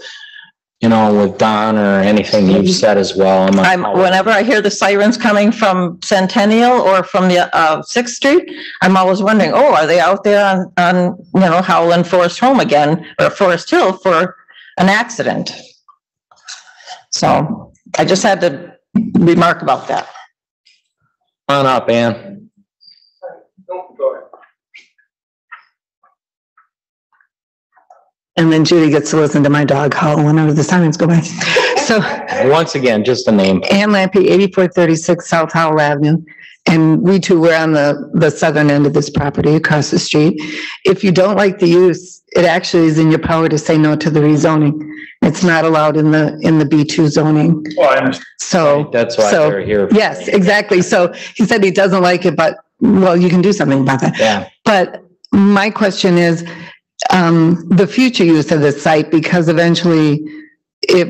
A: with Don or anything you've said as well.
M: Whenever I hear the sirens coming from Centennial or from the 6th Street, I'm always wondering, are they out there on Howland Forest Home again, or Forest Hill for an accident? So I just had to remark about that.
A: On up, Ann.
L: And then Judy gets to listen to my dog howl whenever the sirens go by. So
A: once again, just a name.
L: Ann Lampy, 8436 South Howell Avenue. And we too, we're on the southern end of this property across the street. If you don't like the use, it actually is in your power to say no to the rezoning. It's not allowed in the B2 zoning.
A: Well, I understand.
L: So
A: right, that's why they're here.
L: Yes, exactly. So he said he doesn't like it, but you can do something about that.
A: Yeah.
L: But my question is, the future use of this site, because eventually if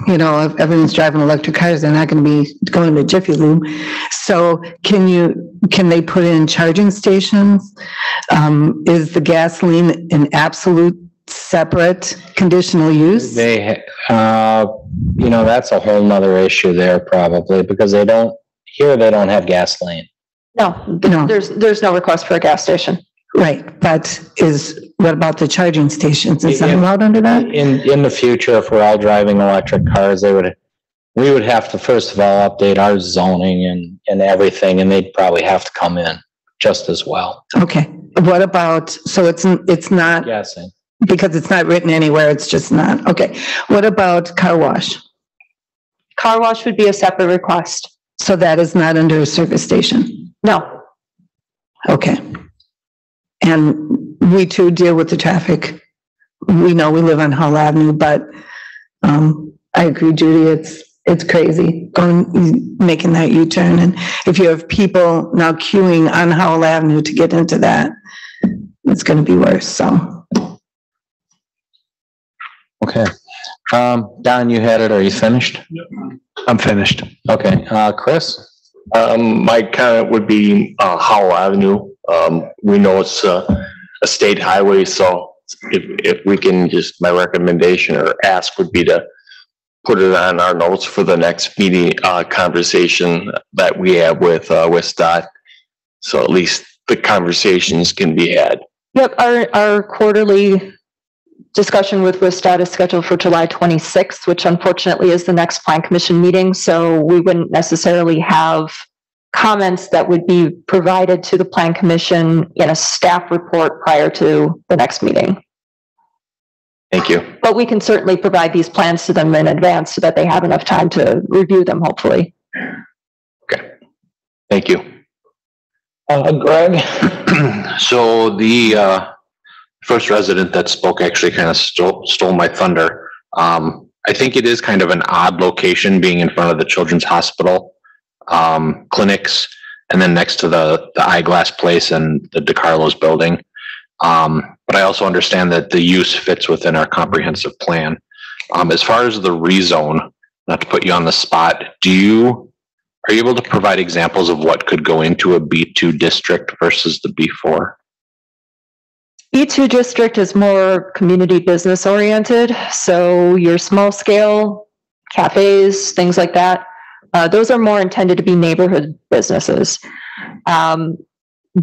L: everyone's driving electric cars, they're not going to be going to Jiffy Lube. So can they put in charging stations? Is the gasoline an absolute separate conditional use?
A: That's a whole nother issue there probably, because they don't have gasoline.
B: No, there's no request for a gas station.
L: Right, but what about the charging stations? Is that allowed under that?
A: In the future, if we're all driving electric cars, we would have to first of all update our zoning and everything, and they'd probably have to come in just as well.
L: Okay, what about, so it's not
A: guessing
L: because it's not written anywhere, it's just not, okay. What about car wash?
B: Car wash would be a separate request.
L: So that is not under a service station?
B: No.
L: Okay. And we too deal with the traffic. We know we live on Howell Avenue, but I agree, Judy, it's crazy making that U-turn. And if you have people now queuing on Howell Avenue to get into that, it's going to be worse. So.
A: Okay. Don, you had it. Are you finished?
F: Yep. I'm finished.
A: Okay. Chris?
N: My comment would be Howell Avenue. We know it's a state highway, so if we can my recommendation or ask would be to put it on our notes for the next meeting conversation that we have with SDOT. So at least the conversations can be had.
B: Yep, our quarterly discussion with WSDOT is scheduled for July 26th, which unfortunately is the next Plan Commission meeting. So we wouldn't necessarily have comments that would be provided to the Plan Commission in a staff report prior to the next meeting.
N: Thank you.
B: But we can certainly provide these plans to them in advance so that they have enough time to review them, hopefully.
N: Okay. Thank you.
A: Greg?
J: So the first resident that spoke actually kind of stole my thunder. I think it is kind of an odd location being in front of the Children's Hospital clinics, and then next to the eyeglass place and the DeCarlo's building. But I also understand that the use fits within our comprehensive plan. As far as the rezone, not to put you on the spot, are you able to provide examples of what could go into a B2 district versus the B4?
B: B2 district is more community business oriented. So your small scale cafes, things like that, those are more intended to be neighborhood businesses.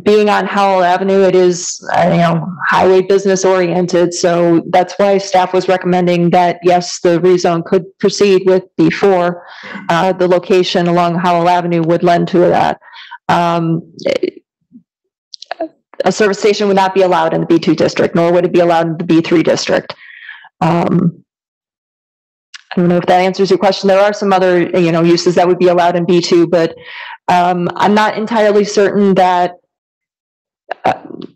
B: Being on Howell Avenue, it is, highway business oriented. So that's why staff was recommending that, yes, the rezone could proceed with B4. The location along Howell Avenue would lend to that. A service station would not be allowed in the B2 district, nor would it be allowed in the B3 district. I don't know if that answers your question. There are some other, uses that would be allowed in B2, but I'm not entirely certain that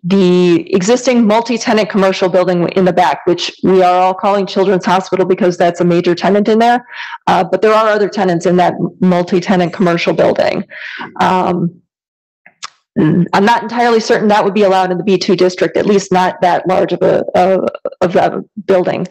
B: the existing multi-tenant commercial building in the back, which we are all calling Children's Hospital because that's a major tenant in there, but there are other tenants in that multi-tenant commercial building. I'm not entirely certain that would be allowed in the B2 district, at least not that large of a building.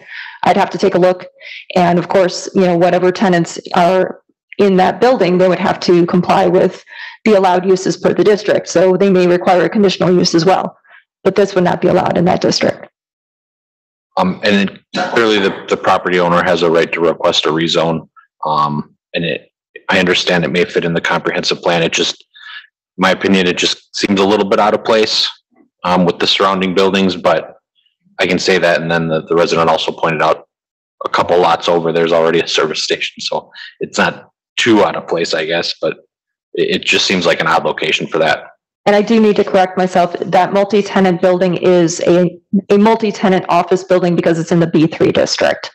B: I'd have to take a look. And of course, whatever tenants are in that building, they would have to comply with the allowed uses per the district. So they may require a conditional use as well. but this would not be allowed in that district.
J: And then clearly the property owner has a right to request a rezone. I understand it may fit in the comprehensive plan. It just, in my opinion, it just seems a little bit out of place with the surrounding buildings, but I can say that. And then the resident also pointed out a couple lots over, there's already a service station. So it's not too out of place, I guess, but it just seems like an odd location for that.
B: And I do need to correct myself, that multi-tenant building is a multi-tenant office building because it's in the B3 district.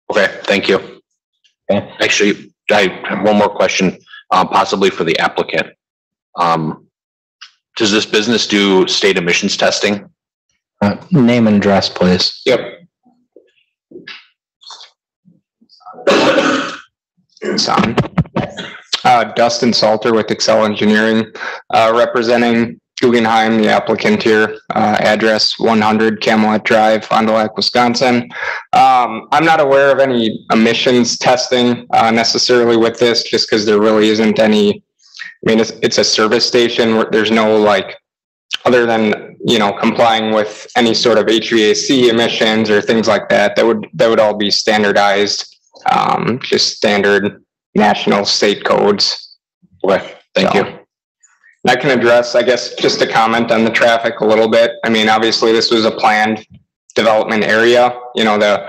J: Okay, thank you. Okay. Actually, I have one more question, possibly for the applicant. Does this business do state emissions testing?
A: Name and address, please.
O: Yep. It's on. Dustin Salter with Excel Engineering, representing Guggenheim, the applicant here, address 100 Camelot Drive, Fond du Lac, Wisconsin. I'm not aware of any emissions testing necessarily with this, just because there really isn't any. I mean, it's a service station where there's no, like, other than, you know, complying with any sort of HVAC emissions or things like that, that would all be standardized, just standard national state codes.
J: Okay, thank you.
O: I can address, I guess, just to comment on the traffic a little bit. I mean, obviously this was a planned development area. You know, the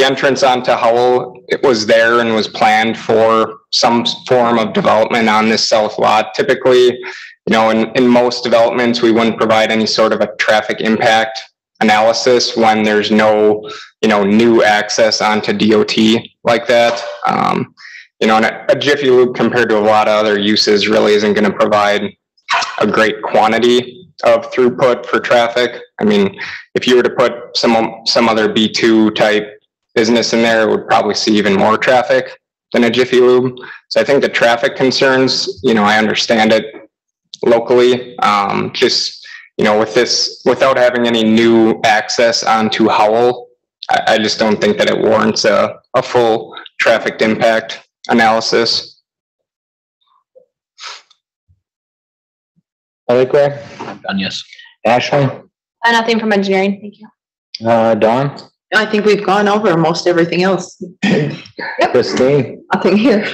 O: entrance onto Howell, it was there and was planned for some form of development on this south lot. Typically, you know, in most developments, we wouldn't provide any sort of a traffic impact analysis when there's no, you know, new access onto DOT like that. You know, and a Jiffy Lube compared to a lot of other uses really isn't going to provide a great quantity of throughput for traffic. I mean, if you were to put some other B2 type business in there, it would probably see even more traffic than a Jiffy Lube. So I think the traffic concerns, you know, I understand it locally. Just, you know, with this, without having any new access onto Howell, I just don't think that it warrants a full traffic impact analysis.
A: Other Greg?
J: I'm done, yes.
A: Ashley?
I: Nothing from engineering, thank you.
A: Dawn?
L: I think we've gone over most everything else.
A: Christine?
L: Nothing here.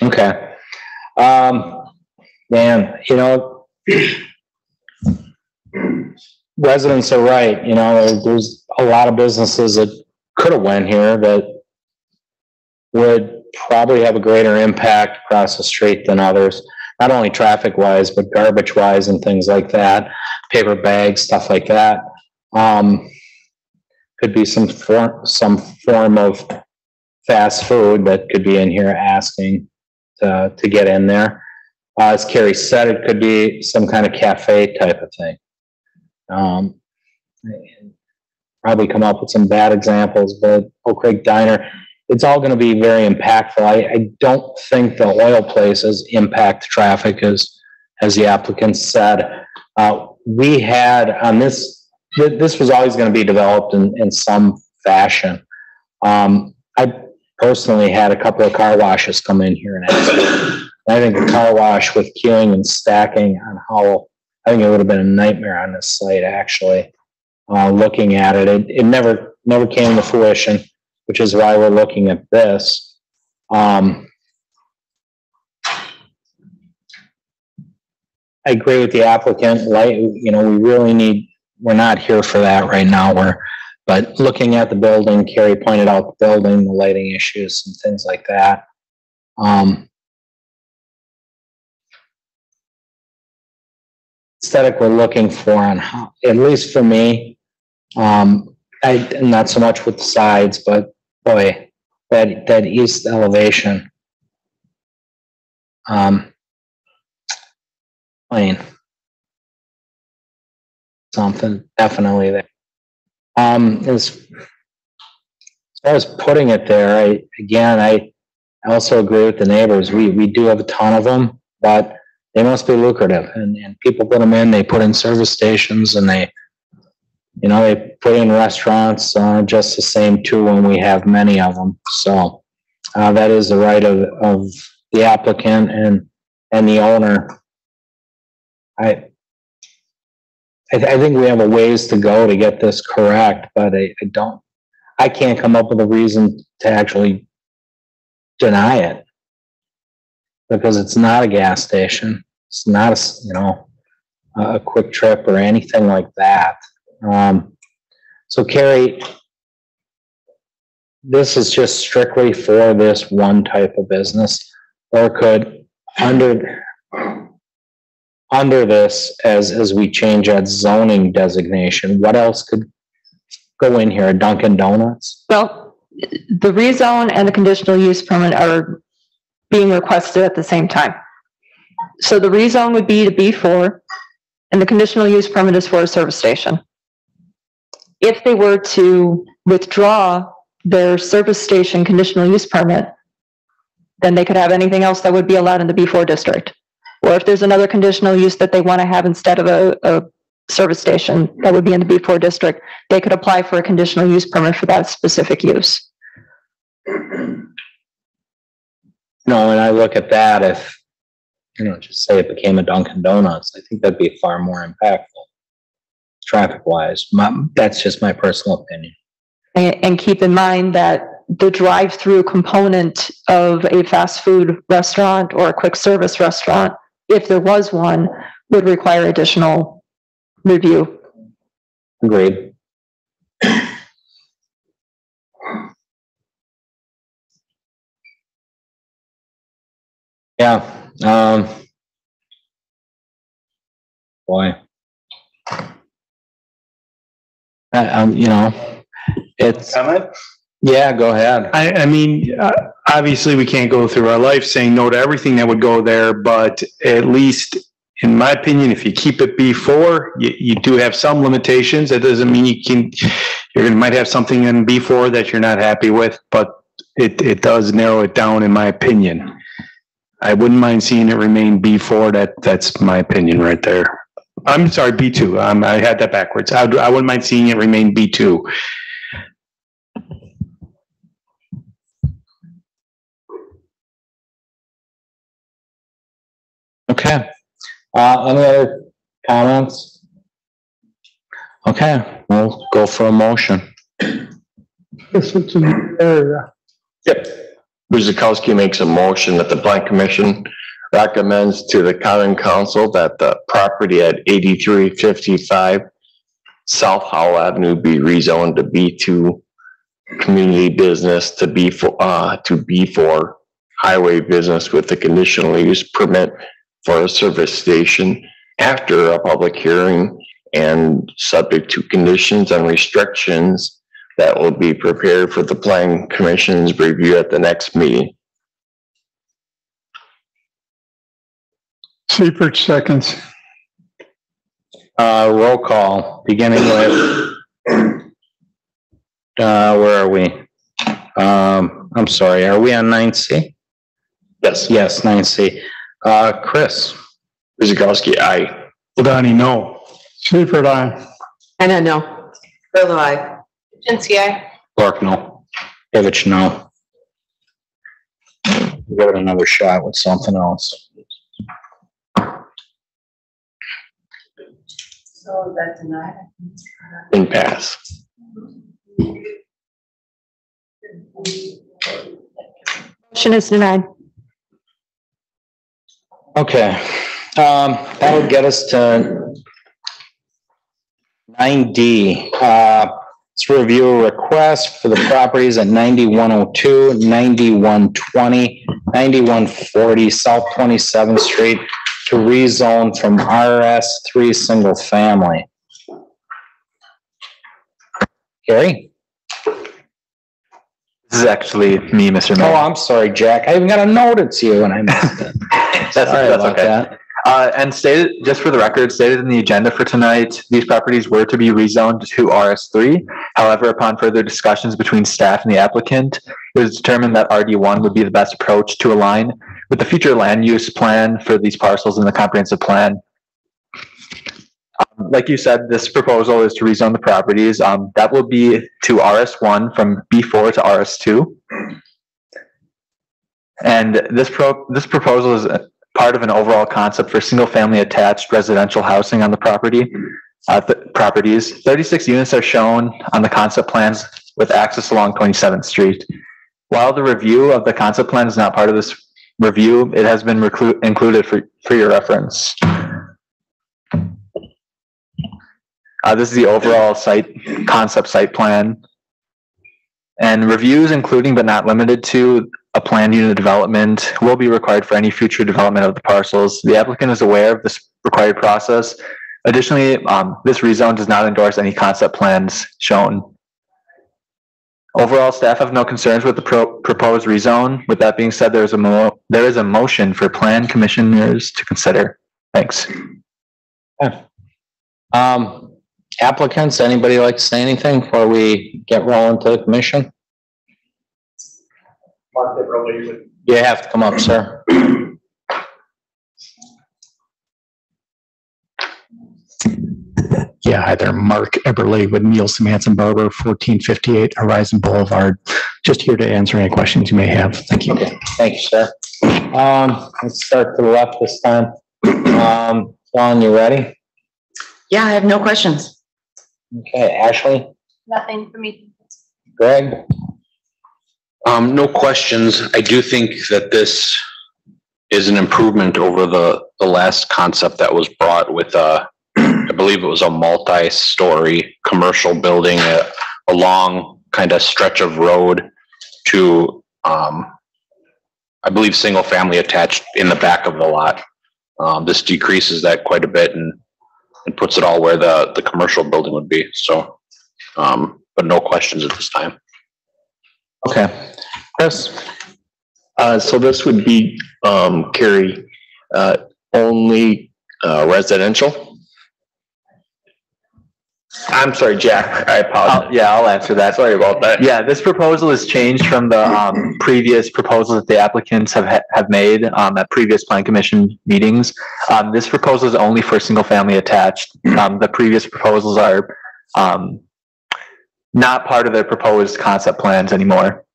A: Okay. Dan, you know, residents are right. You know, there's a lot of businesses that could have went here that would probably have a greater impact across the street than others, not only traffic wise, but garbage wise and things like that, paper bags, stuff like that. Could be some form of fast food that could be in here asking to get in there. As Carrie said, it could be some kind of cafe type of thing. Probably come up with some bad examples, but Oak Creek Diner, it's all going to be very impactful. I don't think the oil places impact traffic as the applicant said. We had on this was always going to be developed in some fashion. I personally had a couple of car washes come in here and ask. I think a car wash with queuing and stacking on Howell, I think it would have been a nightmare on this site actually. Looking at it, it never came to fruition, which is why we're looking at this. I agree with the applicant. You know, we're not here for that right now. But looking at the building, Carrie pointed out the building, the lighting issues and things like that. Aesthetic we're looking for on how, at least for me, not so much with the sides, but boy, that east elevation. Plain. Something definitely there. As far as putting it there, I also agree with the neighbors. We do have a ton of them, but they must be lucrative, and people put them in. They put in service stations, and they put in restaurants just the same too when we have many of them. So that is the right of the applicant and the owner. I think we have a ways to go to get this correct, but I can't come up with a reason to actually deny it. Because it's not a gas station. It's not a Quick Trip or anything like that. So Carrie, this is just strictly for this one type of business, or could under this, as we change that zoning designation, what else could go in here? A Dunkin' Donuts?
B: Well, the rezone and the conditional use permit are being requested at the same time. So the rezone would be to B4, and the conditional use permit is for a service station. If they were to withdraw their service station conditional use permit, then they could have anything else that would be allowed in the B4 district. Or if there's another conditional use that they want to have instead of a service station that would be in the B4 district, they could apply for a conditional use permit for that specific use.
A: No, and I look at that, if, just say it became a Dunkin' Donuts, I think that'd be far more impactful, traffic-wise. That's just my personal opinion.
B: And keep in mind that the drive-through component of a fast food restaurant or a quick service restaurant, if there was one, would require additional review.
A: Agreed. Yeah, boy. It's.
F: Comment?
A: Yeah, go ahead.
F: I mean, obviously we can't go through our life saying no to everything that would go there, but at least in my opinion, if you keep it B4, you do have some limitations. That doesn't mean you might have something in B4 that you're not happy with, but it does narrow it down in my opinion. I wouldn't mind seeing it remain B4. That's my opinion right there. I'm sorry, B2. I had that backwards. I wouldn't mind seeing it remain B2.
A: Okay. Any other comments? Okay, we'll go for a motion.
E: Yes, it's an area.
N: Yep. Guzikowski makes a motion that the Plan Commission recommends to the Common Council that the property at 8355 South Howell Avenue be rezoned to B2 community business to B4 highway business with the conditional use permit for a service station after a public hearing and subject to conditions and restrictions that will be prepared for the Plan Commission's review at the next meeting.
E: Seifert seconds.
A: Roll call, beginning with, where are we? I'm sorry, are we on 9C?
N: Yes.
A: Yes, 9C. Chris?
N: Guzikowski, aye.
F: Ladani, no.
E: Seifert, aye.
L: Anna, no.
C: Bill, aye.
I: Jinsky, aye.
A: Clark, no. Davich, no. Give it another shot with something else.
D: So that's denied.
N: And pass.
B: Motion is denied.
A: Okay, that'll get us to 9D. Let's review a request for the properties at 9102, 9120, 9140 South 27th Street to rezone from RS3 single family. Gary?
P: This is actually me, Mr. Mayor.
A: Oh, I'm sorry, Jack. I even got a note it's you and I missed it.
P: That's okay.
A: That.
P: And stated, just for the record, stated in the agenda for tonight, these properties were to be rezoned to RS3. However, upon further discussions between staff and the applicant, it was determined that RD1 would be the best approach to align with the future land use plan for these parcels in the comprehensive plan. Like you said, this proposal is to rezone the properties. That will be to RS1 from B4 to RS2. And this proposal is part of an overall concept for single-family attached residential housing on the property. properties. 36 units are shown on the concept plans with access along 27th Street. While the review of the concept plan is not part of this review, it has been included for your reference. This is the overall concept site plan. And reviews, including but not limited to a planned unit development, will be required for any future development of the parcels. The applicant is aware of this required process. Additionally, this rezone does not endorse any concept plans shown. Overall, staff have no concerns with the proposed rezone. With that being said, there is a motion for plan commissioners to consider. Thanks.
A: Okay. Applicants, anybody like to say anything before we get rolling to the commission? You have to come up, sir.
Q: Yeah, hi there, Mark Eberle with Nielsen Manson Barber, 1458 Horizon Boulevard. Just here to answer any questions you may have. Thank you.
A: Okay. Thank you, sir. Let's start to the left this time. Dawn, you ready?
L: Yeah, I have no questions.
A: Okay, Ashley?
I: Nothing for me.
A: Greg?
J: No questions. I do think that this is an improvement over the last concept that was brought with I believe it was a multi-story commercial building, a long kind of stretch of road to, I believe, single family attached in the back of the lot. This decreases that quite a bit and puts it all where the commercial building would be. So, but no questions at this time.
A: Okay. Chris?
N: So this would be, Carrie, only residential? I'm sorry, Jack, I apologize.
P: Yeah, I'll answer that.
N: Sorry about that.
P: Yeah, this proposal is changed from the previous proposal that the applicants have made at previous plan commission meetings. This proposal is only for single family attached. The previous proposals are not part of their proposed concept plans anymore.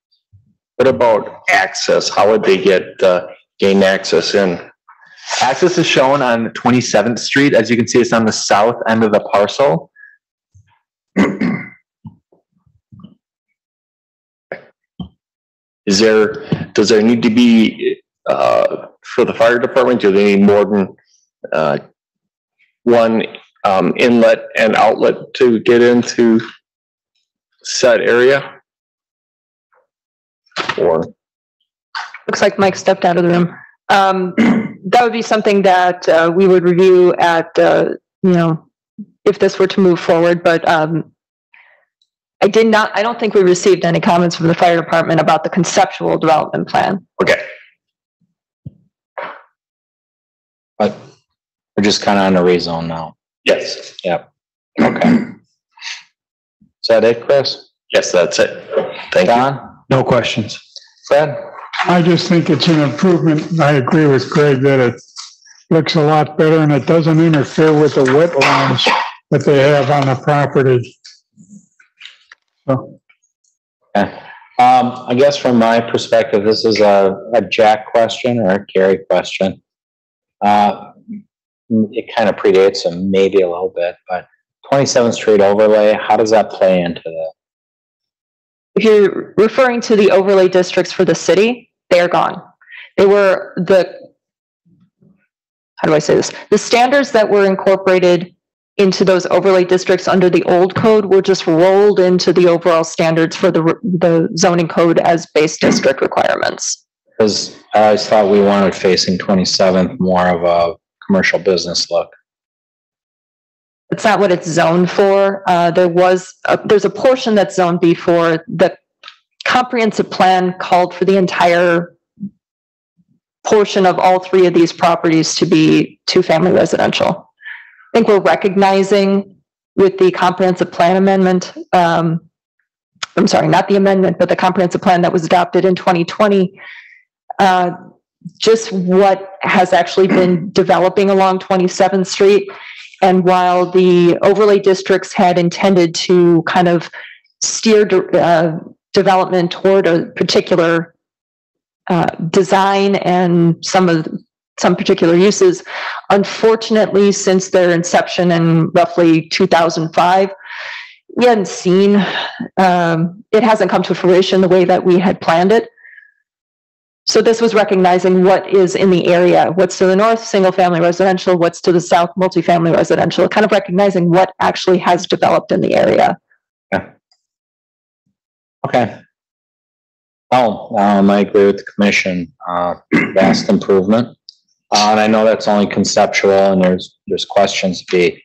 N: What about access? How would they gain access in?
P: Access is shown on 27th Street. As you can see, it's on the south end of the parcel.
N: Does there need to be, for the fire department, do they need more than one inlet and outlet to get into said area? Or
B: Looks like Mike stepped out of the room. That would be something that we would review at, if this were to move forward, but I don't think we received any comments from the fire department about the conceptual development plan.
N: Okay.
A: But we're just kind of on a rezone now.
N: Yes.
A: Yep. Okay. Is that it, Chris?
N: Yes, that's it. Thank you.
Q: No questions.
A: Fred?
E: I just think it's an improvement. I agree with Greg that it looks a lot better and it doesn't interfere with the wetlands that they have on the property. So.
A: Okay. I guess from my perspective, this is a Jack question or a Gary question. It kind of predates him maybe a little bit, but 27th Street overlay, how does that play into that?
B: If you're referring to the overlay districts for the city, they are gone. They were how do I say this? The standards that were incorporated into those overlay districts under the old code were just rolled into the overall standards for the zoning code as base district requirements.
A: Because I always thought we wanted facing 27th more of a commercial business look.
B: It's not what it's zoned for. There's a portion that's zoned B for. The comprehensive plan called for the entire portion of all three of these properties to be two-family residential. I think we're recognizing with the comprehensive plan amendment, I'm sorry, not the amendment, but the comprehensive plan that was adopted in 2020, just what has actually been developing along 27th Street. And while the overlay districts had intended to kind of steer development toward a particular design and some of some particular uses. Unfortunately, since their inception in roughly 2005, we hadn't seen, it hasn't come to fruition the way that we had planned it. So this was recognizing what is in the area, what's to the north, single-family residential, what's to the south, multifamily residential, kind of recognizing what actually has developed in the area.
A: Yeah. Okay. Well, I agree with the commission. Vast improvement. And I know that's only conceptual and there's questions to be,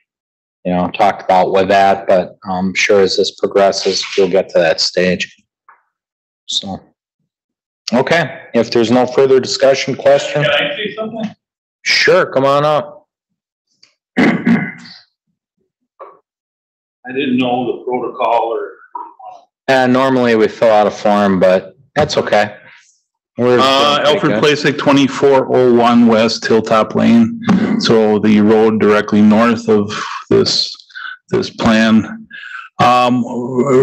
A: talked about with that, but I'm sure as this progresses, we'll get to that stage. So. Okay, if there's no further discussion, question?
R: Can I say something?
A: Sure, come on up.
R: I didn't know the protocol or.
A: Normally we fill out a form, but that's okay.
R: Alfred Plasek, 2401 West Hilltop Lane. So the road directly north of this plan.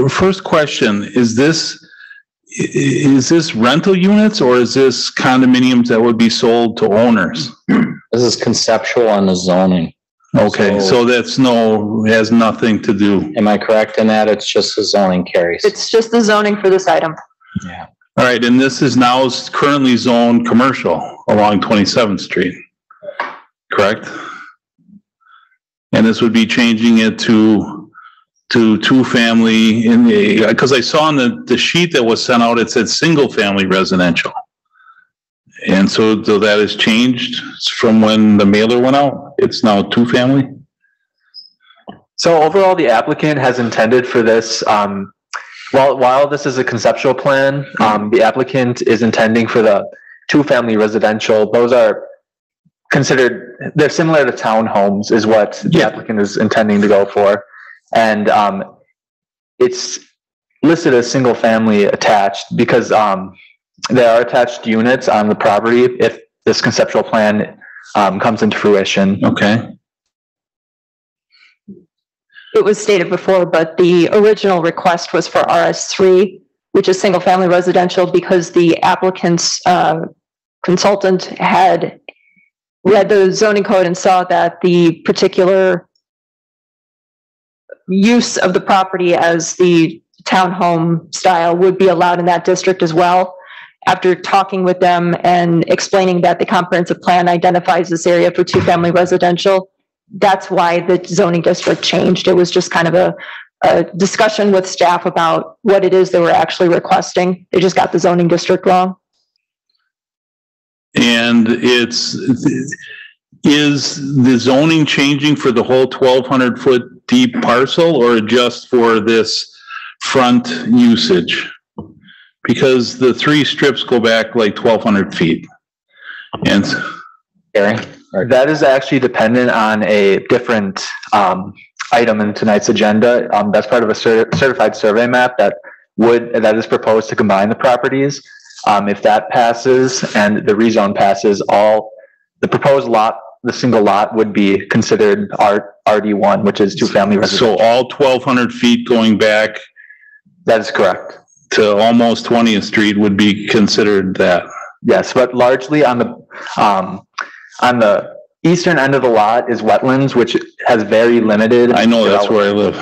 R: First question, is this rental units or is this condominiums that would be sold to owners?
A: This is conceptual on the zoning.
R: Okay, so that's has nothing to do.
A: Am I correct in that? It's just the zoning carries.
B: It's just the zoning for this item.
A: Yeah.
R: All right, and this is now currently zoned commercial along 27th Street, correct? And this would be changing it to two-family because I saw on the sheet that was sent out, it said single-family residential. And so that has changed from when the mailer went out. It's now two-family.
P: So overall, the applicant has intended for this, while this is a conceptual plan, the applicant is intending for the two-family residential. Those are considered, they're similar to townhomes is what the applicant is intending to go for. And it's listed as single family attached because there are attached units on the property if this conceptual plan comes into fruition.
R: Okay.
B: It was stated before, but the original request was for RS3, which is single family residential, because the applicant's consultant had read the zoning code and saw that the particular use of the property as the townhome style would be allowed in that district as well. After talking with them and explaining that the comprehensive plan identifies this area for two-family residential, that's why the zoning district changed. It was just kind of a discussion with staff about what it is they were actually requesting. They just got the zoning district wrong.
R: And is the zoning changing for the whole 1,200 foot deep parcel or just for this front usage? Because the three strips go back like 1,200 feet. And
P: that is actually dependent on a different item in tonight's agenda. That's part of a certified survey map that is proposed to combine the properties. If that passes and the rezone passes, the proposed lot, the single lot would be considered RD1, which is two-family residential.
R: So all 1,200 feet going back?
P: That is correct.
R: To almost 20th Street would be considered that?
P: Yes, but largely on the eastern end of the lot is wetlands, which has very limited.
R: I know, that's where I live.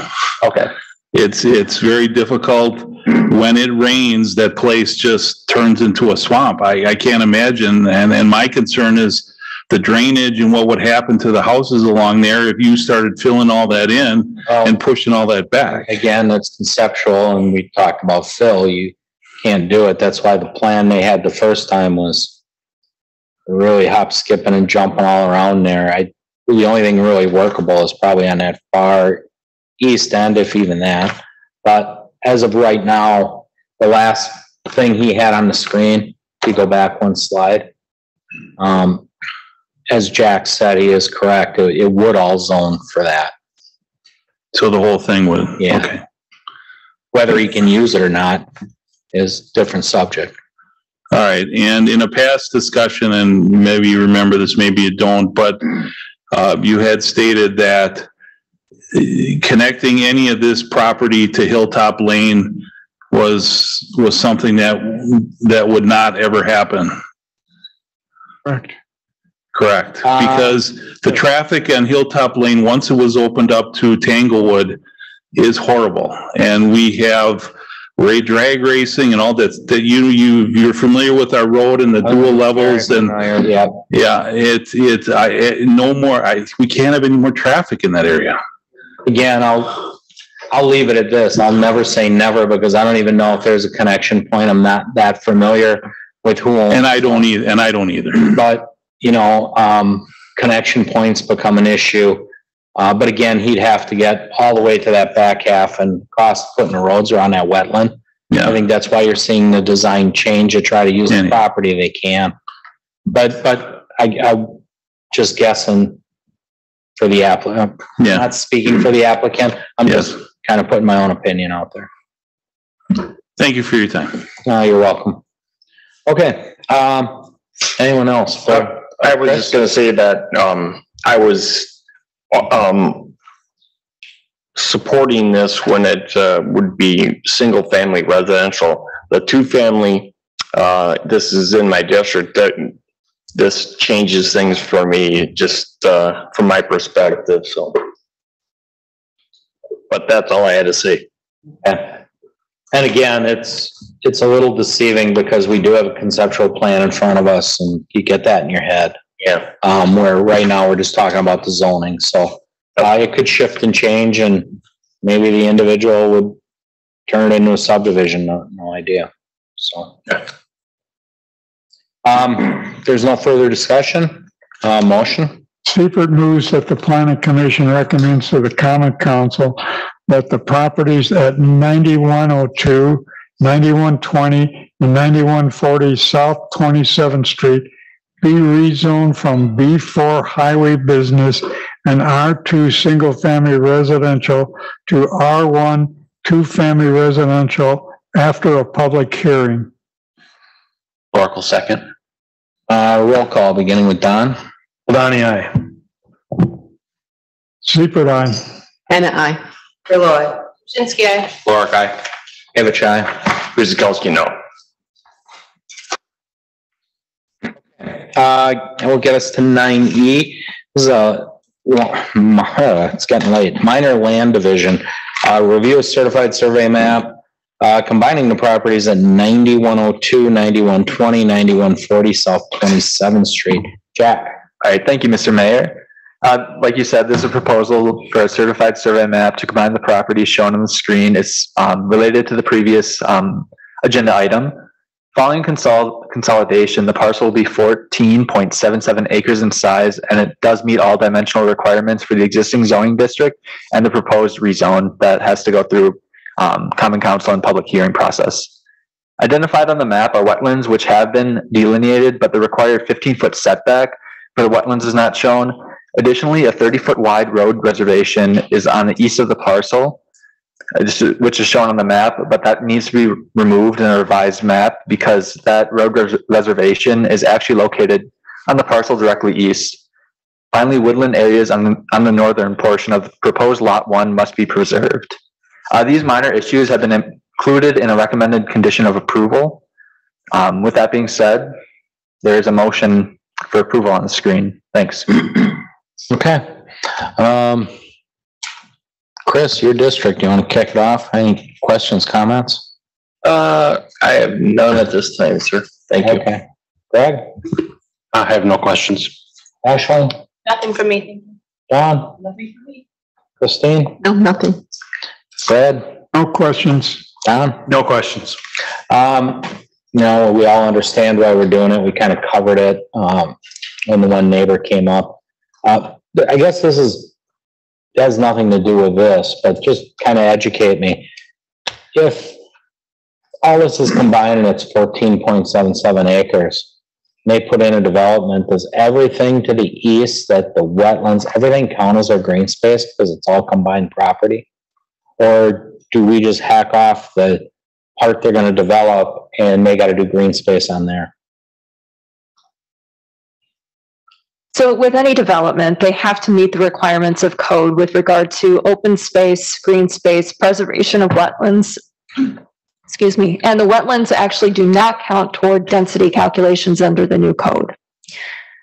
P: Okay.
R: It's very difficult. When it rains, that place just turns into a swamp. I can't imagine. And my concern is the drainage and what would happen to the houses along there if you started filling all that in and pushing all that back.
A: Again, that's conceptual, and we talked about fill. You can't do it. That's why the plan they had the first time was really hop, skipping, and jumping all around there. The only thing really workable is probably on that far east end, if even that. But as of right now, the last thing he had on the screen, if you go back one slide, as Jack said, he is correct. It would all zone for that.
R: So the whole thing would?
A: Yeah.
R: Okay.
A: Whether he can use it or not is a different subject.
R: All right. And in a past discussion, and maybe you remember this, maybe you don't, but you had stated that connecting any of this property to Hilltop Lane was something that would not ever happen.
E: Correct.
R: Correct, because the traffic on Hilltop Lane, once it was opened up to Tanglewood, is horrible. And we have drag racing and all that, you're familiar with our road and the dual levels and we can't have any more traffic in that area.
A: Again, I'll leave it at this. I'll never say never because I don't even know if there's a connection point. I'm not that familiar with who owns.
R: And I don't either.
A: But, connection points become an issue. But again, he'd have to get all the way to that back half and cost putting the roads around that wetland.
R: Yeah.
A: I think that's why you're seeing the design change to try to use the property they can. But I'm just guessing for the applicant.
R: Yeah.
A: Not speaking for the applicant. I'm just kind of putting my own opinion out there.
R: Thank you for your time.
A: You're welcome. Okay. Anyone else?
N: I was just going to say that I was supporting this when it would be single family residential. The 2-family, this is in my district, this changes things for me just from my perspective. So, but that's all I had to say.
A: Yeah. And again, it's a little deceiving because we do have a conceptual plan in front of us and you get that in your head.
N: Yeah.
A: Where right now we're just talking about the zoning. So it could shift and change and maybe the individual would turn it into a subdivision. No idea. So. There's no further discussion. Motion.
E: Seifert moves that the planning commission recommends to the common council that the properties at 9102, 9120, and 9140 South 27th Street be rezoned from B4 highway business and R2 single family residential to R1 2-family residential after a public hearing.
J: Oracle second.
A: Roll call beginning with Don.
K: Donnie, aye.
E: Seifert, aye.
C: Hannah, aye.
D: Deloy.
I: Shinsky, aye.
N: Clark, aye.
A: Avich, aye.
N: Guzekowski, no.
A: It will get us to 9E. This is it's getting late. Minor land division. Review a certified survey map, combining the properties at 9102, 9120, 9140 South 27th Street. Jack.
P: All right, thank you, Mr. Mayor. Like you said, there's a proposal for a certified survey map to combine the properties shown on the screen. It's related to the previous agenda item. Following consolidation, the parcel will be 14.77 acres in size, and it does meet all dimensional requirements for the existing zoning district and the proposed rezone that has to go through common council and public hearing process. Identified on the map are wetlands which have been delineated, but the required 15-foot setback for the wetlands is not shown. Additionally, a 30-foot wide road reservation is on the east of the parcel, which is shown on the map, but that needs to be removed in a revised map because that road reservation is actually located on the parcel directly east. Finally, woodland areas on the northern portion of the proposed Lot 1 must be preserved. These minor issues have been included in a recommended condition of approval. With that being said, there is a motion for approval on the screen. Thanks.
A: Okay. Chris, your district, you want to kick it off? Any questions, comments?
N: I have none at this time, sir. Thank you.
A: Okay. Greg?
J: I have no questions.
A: Ashley?
I: Nothing from me.
A: John?
D: Nothing for me.
A: Christine?
C: No, nothing.
A: Fred?
E: No questions.
A: Don?
J: No questions.
A: No, we all understand why we're doing it. We kind of covered it when the one neighbor came up. I guess this has nothing to do with this, but just kind of educate me. If all this is combined and it's 14.77 acres, and they put in a development, does everything to the east, that the wetlands, everything count as our green space because it's all combined property? Or do we just hack off the part they're going to develop and they got to do green space on there?
B: So with any development, they have to meet the requirements of code with regard to open space, green space, preservation of wetlands. Excuse me. And the wetlands actually do not count toward density calculations under the new code.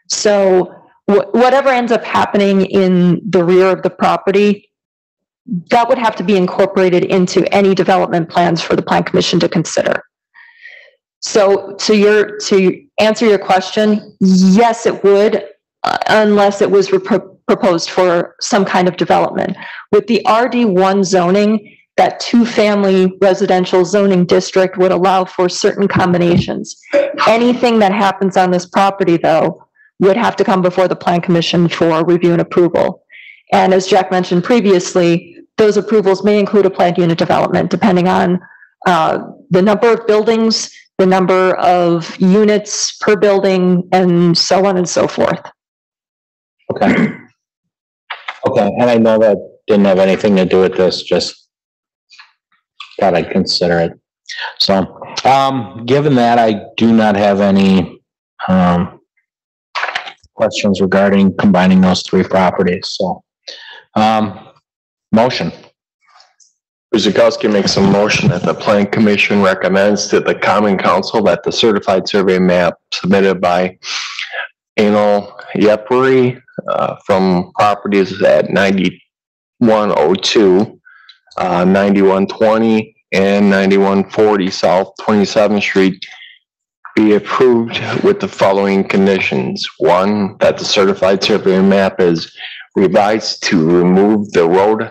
B: So whatever ends up happening in the rear of the property, that would have to be incorporated into any development plans for the Plan Commission to consider. So to answer your question, yes, it would, unless it was proposed for some kind of development. With the RD1 zoning, that two-family residential zoning district would allow for certain combinations. Anything that happens on this property, though, would have to come before the Plan Commission for review and approval. And as Jack mentioned previously, those approvals may include a planned unit development, depending on the number of buildings, the number of units per building, and so on and so forth.
A: Okay. Okay, and I know that didn't have anything to do with this, just thought I'd consider it. So, given that, I do not have any questions regarding combining those three properties, so, motion.
N: Guzekowski makes a motion that the Plan Commission recommends to the Common Council that the certified survey map submitted by Anil Yepuri from properties at 9102, 9120, and 9140 South 27th Street be approved with the following conditions. One, that the certified survey map is revised to remove the road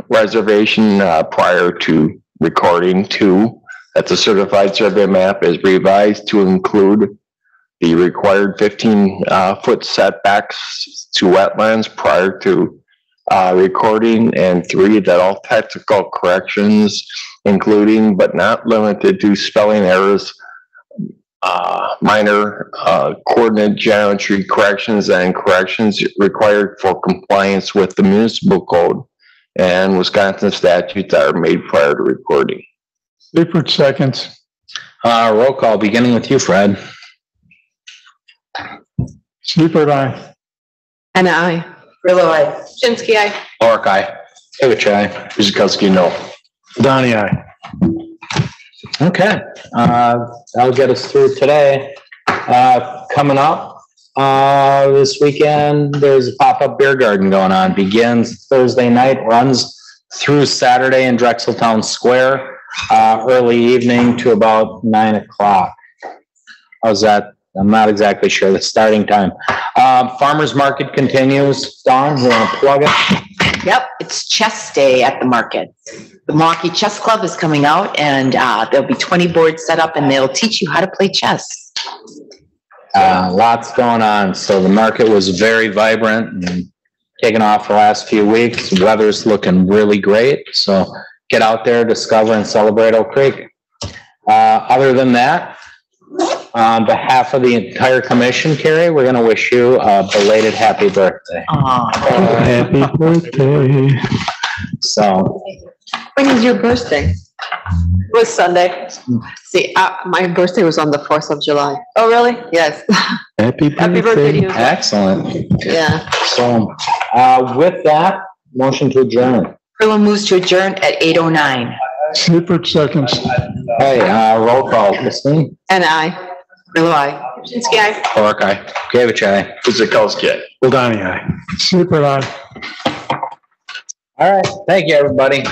N: reservation prior to recording. Two, that the certified survey map is revised to include the required 15-foot setbacks to wetlands prior to recording. And three, that all technical corrections, including but not limited to spelling errors, minor coordinate geometry corrections, and corrections required for compliance with the municipal code and Wisconsin statutes that are made prior to recording.
E: Seifert seconds.
A: Roll call, beginning with you, Fred.
E: Seifert, aye.
L: And I.
C: Grillo, aye.
I: Shinsky, aye.
A: Ork, aye. David, aye.
N: Guzekowski, no.
F: Donnie, aye.
A: Okay, that'll get us through today. Coming up this weekend, there's a pop-up beer garden going on. Begins Thursday night, runs through Saturday in Drexeltown Square, early evening to about 9 o'clock. How's that? I'm not exactly sure the starting time. Farmers Market continues. Dawn, you want to plug it?
L: Yep, it's chess day at the market. The Milwaukee Chess Club is coming out, and there'll be 20 boards set up, and they'll teach you how to play chess.
A: Lots going on. So the market was very vibrant and taken off the last few weeks. Weather's looking really great. So get out there, discover, and celebrate Oak Creek. Other than that, on behalf of the entire commission, Carrie, we're going to wish you a belated happy birthday.
E: Happy birthday.
A: So,
C: When is your birthday?
B: It was Sunday.
C: See, my birthday was on the 4th of July.
B: Oh, really?
C: Yes.
E: Happy birthday.
B: Happy birthday to you.
A: excellent.
C: Yeah.
A: So, with that, motion to adjourn.
L: Grillo moves to adjourn at 8:09.
E: Seifert seconds.
A: Hey, roll call, Christine.
C: And I. Grillo, aye.
I: Shinsky, aye.
A: Ork, aye. David, aye.
N: Guzekowski, aye.
F: Donnie, aye.
E: Seifert, aye.
A: All right, thank you, everybody.